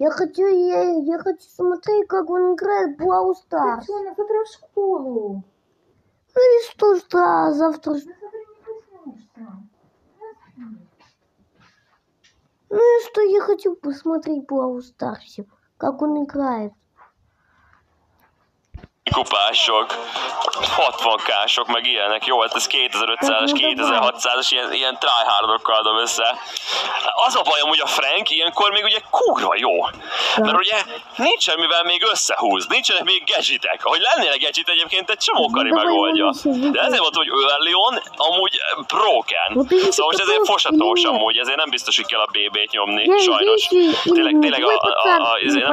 Speaker 1: Я хочу смотреть, как он играет в Brawl Stars.
Speaker 4: Что, на завтра в школу?
Speaker 1: Ну и что, что завтра...
Speaker 4: На завтра не проснешься.
Speaker 1: Ну и что, я хочу посмотреть Brawl Stars, как он играет.
Speaker 2: Kupások, 60k-sok, meg ilyenek. Jó, hát ez 2500-as, 2600-as, ilyen tryhardokkal adom össze. Az a bajom, hogy a Frank ilyenkor még ugye kurva jó. Mert ugye nincsen mivel még összehúz, nincsenek még gadgetek. Ahogy lennének gadget egyébként egy csomó kari megoldja. De ezért mondtam, hogy Leon amúgy broken. Szóval most ezért fosatós amúgy, ezért nem biztos, hogy kell a BB-t nyomni, sajnos. Tényleg nem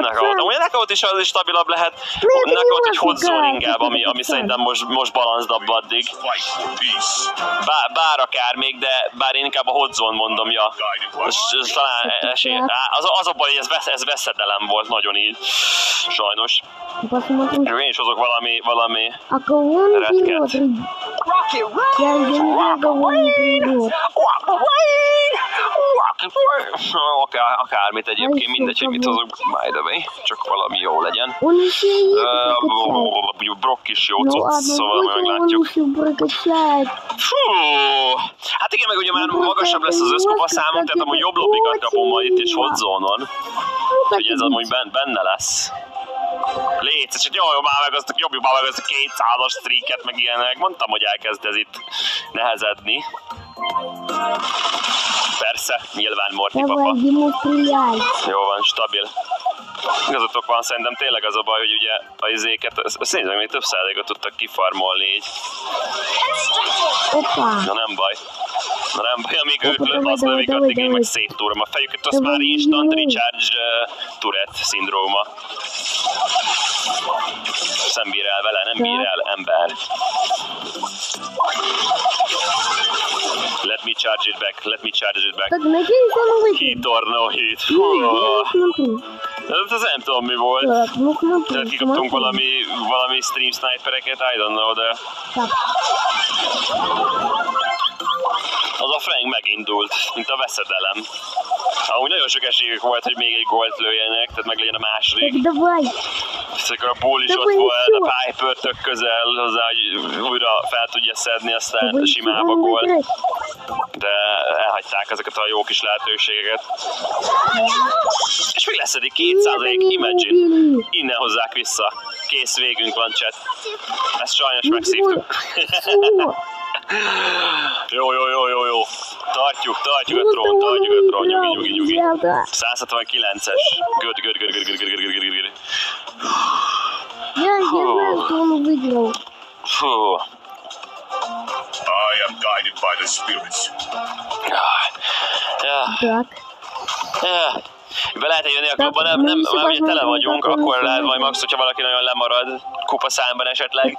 Speaker 2: knockout. Amúgy a knockout is az is stabilabb lehet. Knockout egy hotzone inkább, ami szerintem most balanszdabb addig. Bár akár még, de bár én inkább a hotzone mondom, ja. Talán esély. Az a baj, hogy ez veszedelem volt nagyon így. Sajnos. Én is hozok valami retket. Akármit egyébként, mindegy, hogy mit hozok, by the way, csak valami jó legyen. Brock is jó cucc, szóval meglátjuk. Fú, hát igen, meg ugye már magasabb lesz az összkupa számunk, tehát amúgy jobb lobbikat kapom majd itt is hotzónon. Úgyhogy ez amúgy benne lesz. Légy, csak nyomjuk már meg azt a 200-as streaket, meg ilyenek. Mondtam, hogy elkezd ez itt nehezedni. Persze, nyilván Morty papa. Jó van, stabil. Igazatok van, szerintem tényleg az a baj, hogy ugye a izéket, azt nézem, még több százalékot tudtak kifarmolni így. Na nem baj. Amíg őt azt lövik, addig én meg széttúrom a fejüket, az már instant recharge turret szindróma. Nem bír el vele, nem bír el ember. Let me charge it back. Hit or no hit. Ez nem tudom mi volt. Tehát kikaptunk valami stream snipereket, I don't know, de... Az a Frank megindult, mint a veszedelem. Ahogy nagyon sok esélyük volt, hogy még egy gólt lőjenek, tehát meg legyen a második. Csak a Bull is ott volt, a Piper tök közel hozzá, hogy újra fel tudja szedni, aztán simába gólt. De elhagyták ezeket a jó kis lehetőségeket. És még leszedik 200-ig, imagine. Innen hozzák vissza. Kész, végünk van, chat. Ezt sajnos megszívtuk. Jó. Tartjuk a trón, nyugi. 169-es. Good. Fú.
Speaker 5: I am guided by the spirits.
Speaker 2: Be lehet jönni a klubba, nem, már ugye tele vagyunk, akkor lehet majd max, hogyha valaki nagyon lemarad kupaszámban esetleg,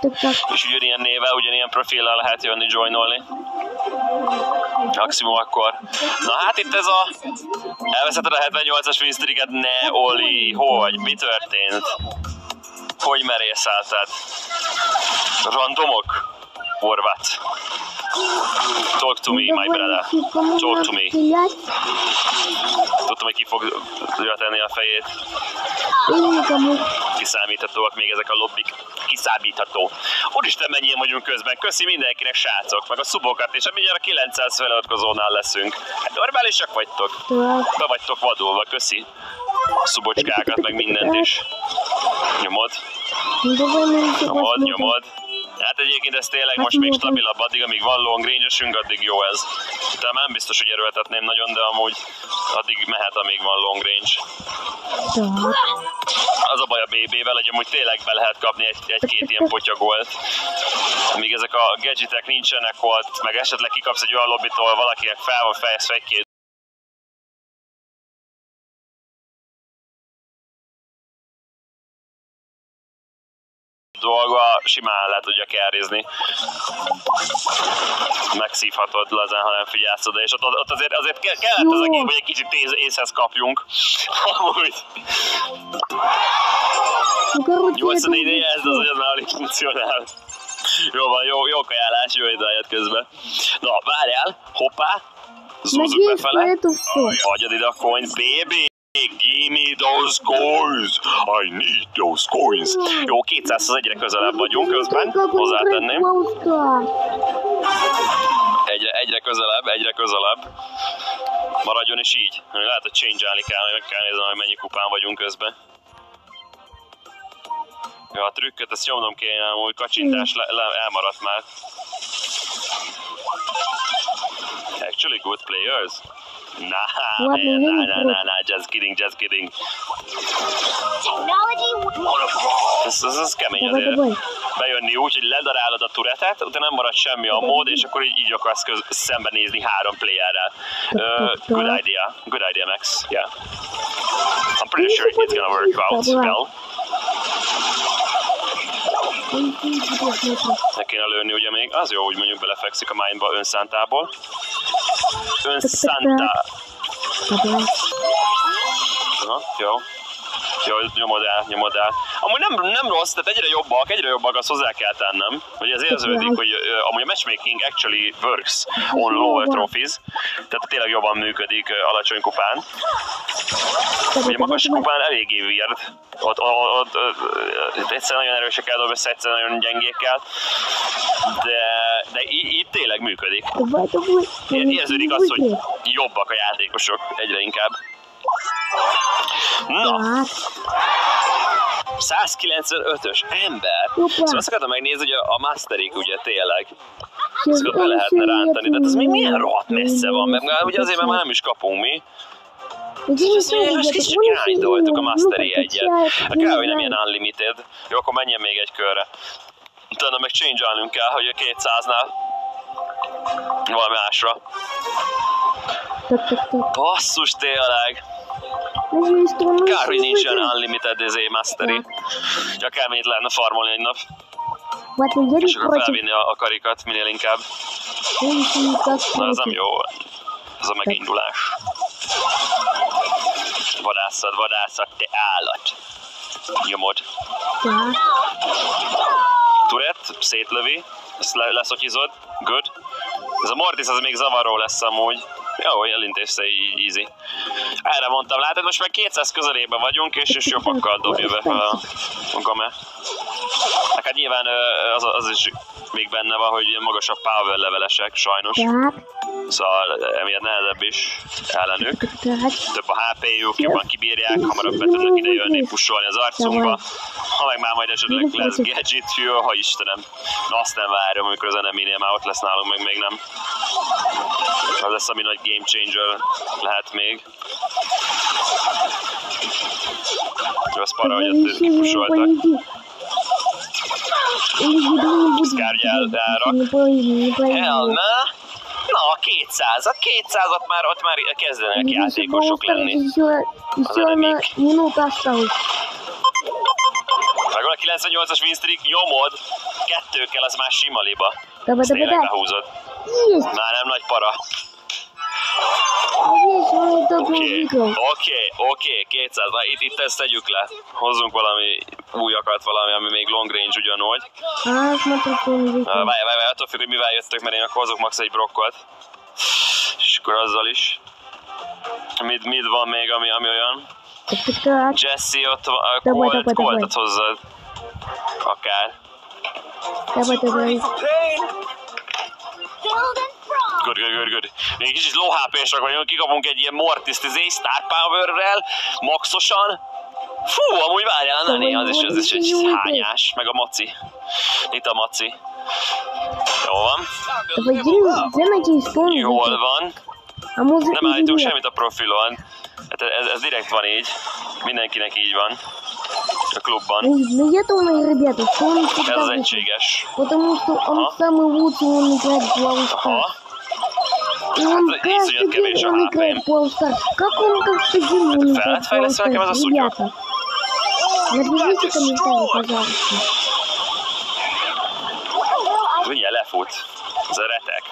Speaker 2: és ugyanilyen névvel, ugyanilyen profillal lehet jönni, joinolni. Maximum akkor. Na hát itt ez a... Elveszetted a 78-as winstreaket, ne Oli, hogy? Mi történt? Hogy merészelted? Randomok? Or what? Talk to me, my brother. Talk to me. Tudtam, hogy ki fogja tenni a fejét. Kiszámíthatóak még ezek a lobbik. Kiszámítható. Úristen, mennyien vagyunk közben. Köszi mindenkinek, srácok. Meg a szubokat, és mindjárt a 900 feliratkozónál leszünk. Hát normálisak vagytok. Be vagytok vadulva, köszi. A szubocskákat, meg mindent is. Nyomod. Hát egyébként ez tényleg most még stabilabb, addig amíg van long range-ösünk, addig jó ez. Tehát nem biztos, hogy erőltetném nagyon, de amúgy addig mehet, amíg van long range. Az a baj a BB-vel, hogy amúgy tényleg be lehet kapni egy-két ilyen potyagolt. Amíg ezek a gadgetek nincsenek ott, meg esetleg kikapsz egy olyan lobbitól, valakinek fel van fejezve egy-két dolga, simán le tudja carrizni. Megszívhatod lazán, ha nem figyelsz oda, és ott azért kellett az a gép, hogy egy kicsit észhez kapjunk. Amúgy. 84 ez az ugyan már alig funkcionál. Jó van, jó kajálás, jó idejét közben. Na, várjál, hoppá, zúzzuk befele. Hagyjad ide a coin, baby! Give me those coins! I need those coins! Jó, 200-hoz egyre közelebb vagyunk közben, hozzátenném. Egyre közelebb. Maradjon is így. Lehet, hogy change-álni kell, meg kell nézni, hogy mennyi kupán vagyunk közben. Ja, a trükköt, ezt nyomnom kéne, hogy kacsintás elmaradt már. Actually good players. Nah, just kidding. Ez kemény azért bejönni úgy, hogy ledarálod a turetet, utána nem marad semmi a mód, és akkor így akarsz szembenézni 3 playerrel. Good idea, Max. Yeah. I'm pretty sure it's gonna work out well. Ne kéne lőni ugye még. Az jó, hogy mondjuk belefekszik a mindba önszántából. Önszántá. Jó. Jó, nyomod el. Amúgy nem rossz, tehát egyre jobbak, azt hozzá kell tennem. Hogy ez érződik, hogy amúgy a matchmaking actually works on lower trophies. Tehát tényleg jobban működik alacsony kupán. Ugye magas kupán eléggé weird. Ott egyszer nagyon erősekkel dob össze, egyszer nagyon gyengékkel. De így tényleg működik. Érződik az, hogy jobbak a játékosok egyre inkább. Na, 195-ös ember. Szóval azt akartam megnézni, hogy a masterik ugye tényleg. Szóval be lehetne rántani, de ez még milyen rohadt messze van, mert ugye azért már nem is kapunk mi. És most kicsit grindoltuk a masteri egyet. Kell, hogy nem ilyen unlimited. Jó, akkor menjen még egy körre. Utána meg change-álnunk kell, hogy a 200-nál valami másra. Basszus, tényleg. Kár, hogy nincs olyan unlimited mastery. Csak elményt lehetne farmolni egy nap. És akkor felvinni a karikat minél inkább. Na, ez nem jó. Ez a megindulás. Vadászat, te állat. Nyomod. Turret, szétlövi. Ezt leszotyizod. Good. Ez a Mortis az még zavaró lesz amúgy. Jó, hogy elintézte így easy. Erre mondtam, látod, most már 200 közelében vagyunk, és jobbakkal dobja be a game. Hát nyilván az is még benne van, hogy ilyen magasabb power levelesek, sajnos. Szóval emiatt nehezebb is ellenük. Több a HP-juk, jobban kibírják, hamarabb be tudnak ide jönni, pusolni az arcunkba. Ha meg már majd esetleg lesz gadget fuel, ha Istenem. Na azt nem várom, amikor az eneminél már ott lesz nálunk, meg még nem. Az lesz, ami nagy game changer lehet még. Rossz para, hogy ott kipusoltak. Szkárgy elrak. Elme. Na, a 200. A 200-at már ott már kezdenek játékosok lenni. Az enemik. Meg a 98-as winstreak nyomod. 2-kkel az már sima liba. Ezt tényleg lehúzod. Már nem nagy para. Oké, 200. Na, itt ezt tegyük le. Hozzunk valami újakat, valami, ami még long range ugyanúgy. Várj, attól függ, hogy mivel jöttök, mert én akkor hozok max egy brokkot. És akkor azzal is. Mid van még, ami olyan. Jesse ott van, Coltot hozzad. Akár. Good. Még kicsit low HP-sek vagyunk, kikapunk egy ilyen Mortis Star Power-rel, maxosan. Fú, amúgy várjál, Nani, az is egy hányás, meg a Maci. Itt a Maci. Jó van. Jól van. Nem állítunk semmit a profilon. Hát ez direkt van így. Mindenkinek így van. A klubban. Ez az egységes. Aha. Hát iszonyat kevés a HP-m. Fejlesz nekem ez a szutyok? Mindjárt lefut. Ez a retek.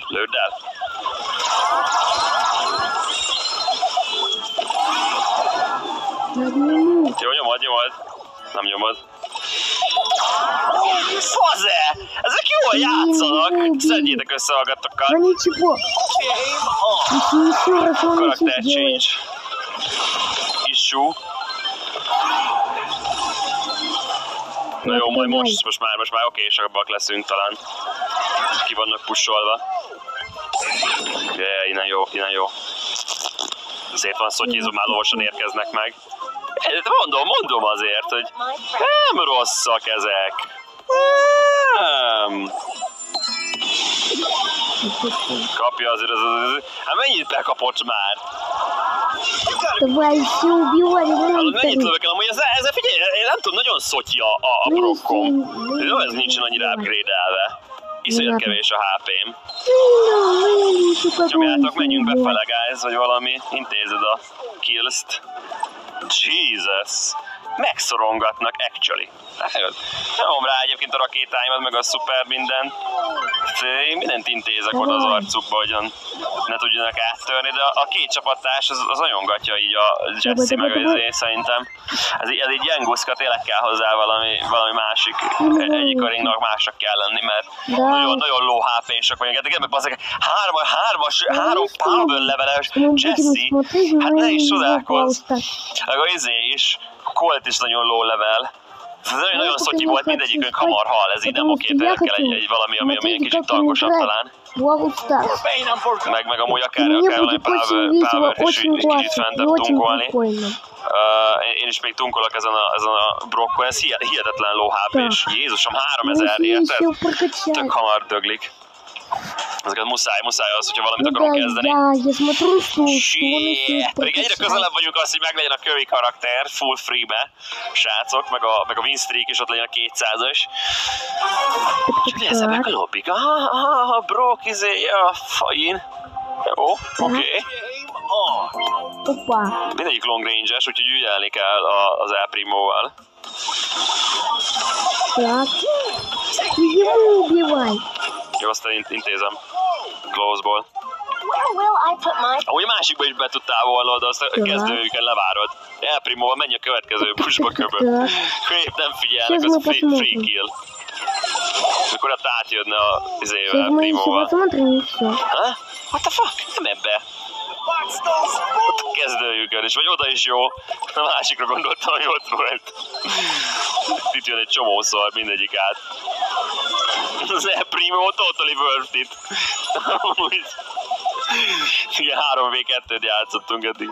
Speaker 2: Lőd el. Jó, nyomod. Nem nyomod. Faze! Ezek jól játszanak! Szedjétek össze magatokat! Karakter change. lassú. Na jó, majd most már okésabbak leszünk talán. Ki vannak pusolva. Innen jó. Szép van szotyízva, már lovasan érkeznek meg. Mondom azért, hogy nem rosszak ezek. Nem. Kapja azért hát mennyit bekapott már? Mennyit lövök el? Amúgy ezzel figyelj, én nem tudom, nagyon szotyi a brokkom. Ez nincsen annyira upgrade-elve. Iszonyat kevés a HP-m. Nyomjátok, menjünk befele, guys, vagy valami. Intézed a kills-t. Jesus! Megszorongatnak, actually. Nyomom rá egyébként a rakétáimat, meg a szuper mindent. Én mindent intézek oda az arcukba, hogy ne tudjanak áttörni, de a két csapattárs az anyongatja így a Jesse meg az szerintem. Ez így Jenguszka, tényleg kell hozzá valami másik, egyik a ringnak másnak kell lenni, mert nagyon low HP-sok vagyunk. De meg három power leveles Jesse, hát ne is csodálkozz. Akkor is, Colt is nagyon low level. Ez nagyon szotyi volt, mindegyikünk hamar hal, ez így nem oké, tehát kell egy valami, ami egy kicsit tankosabb talán. Meg amúgy akár valami power is kicsit fentebb tunkolni. Én is még tunkolok ezen a brokkon, ez hihetetlen low HP-s. Jézusom, 3000, érted? Tök hamar döglik. Ezeket muszáj az, hogyha valamit akarunk kezdeni. Pedig egyre közelebb vagyunk az, hogy meglegyen a kövi karakter full free-be, srácok, meg a win streak is ott legyen a 200-as. Csak nézzem meg a lobbik. Brok, fajn. Jó, oké. Mindegyik long range-es, úgyhogy ügyelni kell az El Primo-val. Jó, aztán intézem. Close-ból. Amúgy a másikba is be tudtál volna, de azt a kezdőjüken levárod. El Primo-val menj a következő pushba köböl. Épp nem figyelnek, az free kill. Mikor ott átjönne a Primo-val. Ha? What the fuck? Nem ebbe. Ott a kezdőjükön is, vagy oda is jó. A másikra gondoltam, hogy ott volt. Itt jön egy csomószor, mindegyik át. Az El Primo totally worth it. Igen, 3v2-t játszottunk eddig.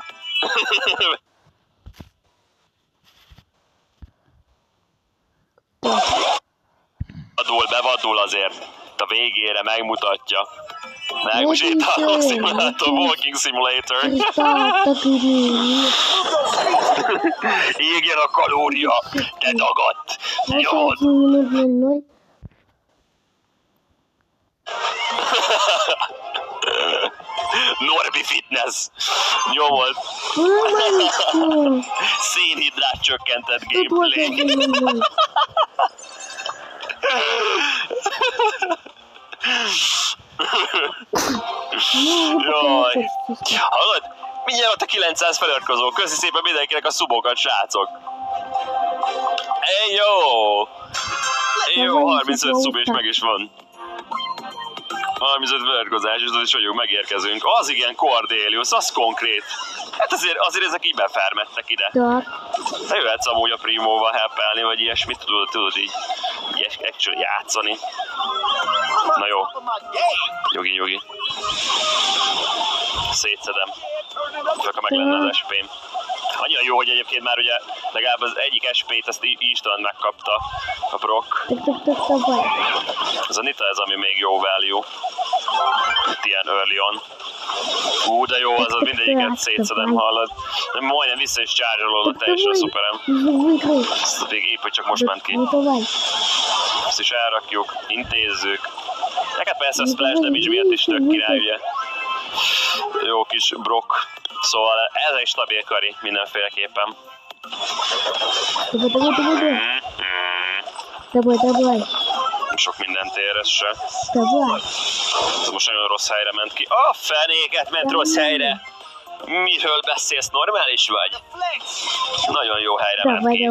Speaker 2: Bevadul azért. A végére megmutatja. Megmutatja Simulator, Walking Simulator. Égjen a kalória, te dagadt. Nyomod. Norbi Fitness. Nyomod. Szénhidrát csökkentett gameplay. Jaj. Hallod? Mindjárt ott a 900 feliratkozó. Köszi szépen mindenkinek a szubokat, srácok. Jó, 35 szub és meg is van. 35 feliratkozás, és az is vagyunk, megérkezünk. Az igen, Cordelius, az konkrét. Hát azért ezek így befermettek ide. Te jöhetsz amúgy a Primóval helpelni, vagy ilyesmit, tudod így actually játszani. Na jó. Jogi. Szétszedem. Csak ha meg lenne az SP-m. Annyira jó, hogy egyébként már ugye legalább az egyik SP-t ezt instant megkapta a Brock. Ez a Nita, ez ami még jó value. Itt ilyen early on. De jó, az mindegyiket szétszedem, hallod. Majdnem vissza is charge-olod, teljesen szuperem. Épp, hogy csak most ment ki. Ezt is elrakjuk, intézzük. Neked persze a splash damage miatt is tök király, ugye. Jó kis Brock. Szóval ez egy stabil kari mindenféleképpen. Sok mindent ér ez se. Ez most nagyon rossz helyre ment ki. A fenéket ment rossz helyre! Miről beszélsz? Normális vagy? Nagyon jó helyre ment ki.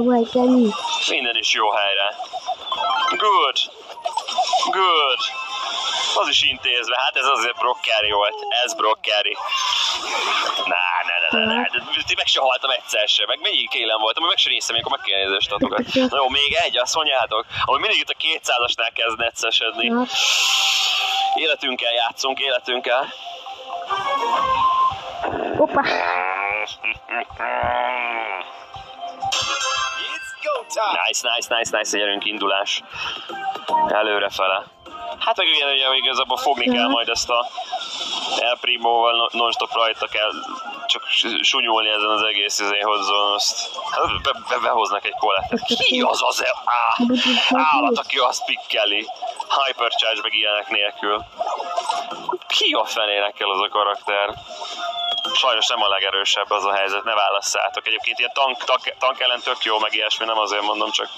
Speaker 2: Minden is jó helyre. Good. Az is intézve. Hát ez azért Brock carry volt. Ez Brock carry. Ti meg se haltam egyszer sem, meg mindig kélen voltam, meg se néztem, amikor meg kéne nézni a statokat. Na jó, még egy, azt mondjátok, ahogy mindig itt a 200-asnál kezd neccesedni. Életünkkel játszunk, életünkkel.
Speaker 1: Hoppá.
Speaker 2: Nice, gyerünk, indulás. Előrefele. Hát meg ugye igazából fogni kell majd ezt a El Primoval non-stop rajta kell csak sunyulni ezen az egész hozzon-azt. Hát behoznak egy kolettet. Ki az az állat, aki azt pikkeli? Hypercharge meg ilyenek nélkül. Ki a fenének kell az a karakter? Sajnos nem a legerősebb az a helyzet, ne válasszátok. Egyébként ilyen tank ellen tök jó, meg ilyesmi, nem azért mondom, csak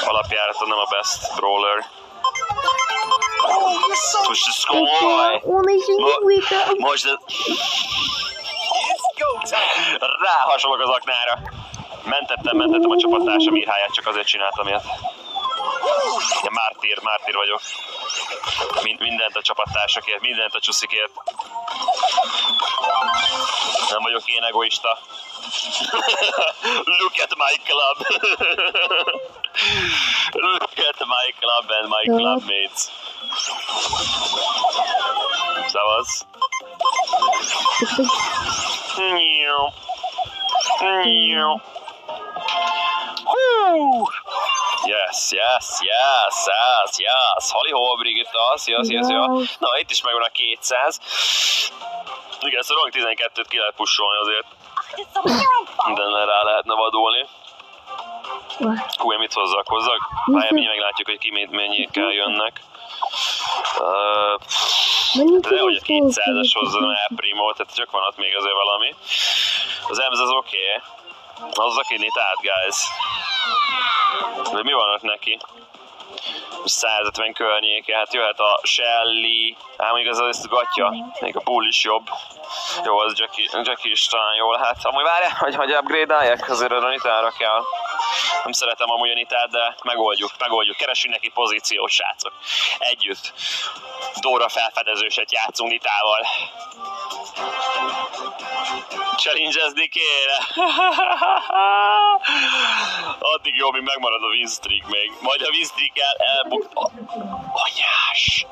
Speaker 2: alapjáraton nem a best brawler. Most ez komoly! Most ráhasolok az aknára. Mentettem a csapattársam írháját, csak azért csináltam ilyet. Ja, mártír vagyok. Mindent a csapattársakért, mindent a csuszikért. Nem vagyok én egoista. Look at my club. Look at my club and my clubmates. Szavasz. Yes. Halli-hó, Brigitta, szia. Na, itt is megvan a 200. Igen, ezt a rang 12-t ki lehet pusolni azért. Mindennel rá lehetne vadulni. Hú, én mit hozzak? Várjál, mi meglátjuk, hogy ki mennyiekkel jönnek. De hogy a 200-as hozzon El Primo, tehát csak van ott még azért valami. Az EMZ az oké. Hozzak innit át, guys. De mi van ott neki? 150 környéke, hát jöhet a Shelly, ám igaz, ez gatya, még a Bull is jobb. Jó, az Jackie is talán jól, hát amúgy várjál, hogy upgrade-álják, azért a Nitára kell. Nem szeretem amúgy a Nitát, de megoldjuk, keresünk neki pozíciót, srácok. Együtt. Dóra felfedezőset játszunk Nitával. Challenge-ezni kéne. Addig jó, míg megmarad a win streak még. Majd a win streak elbuk... Anyás!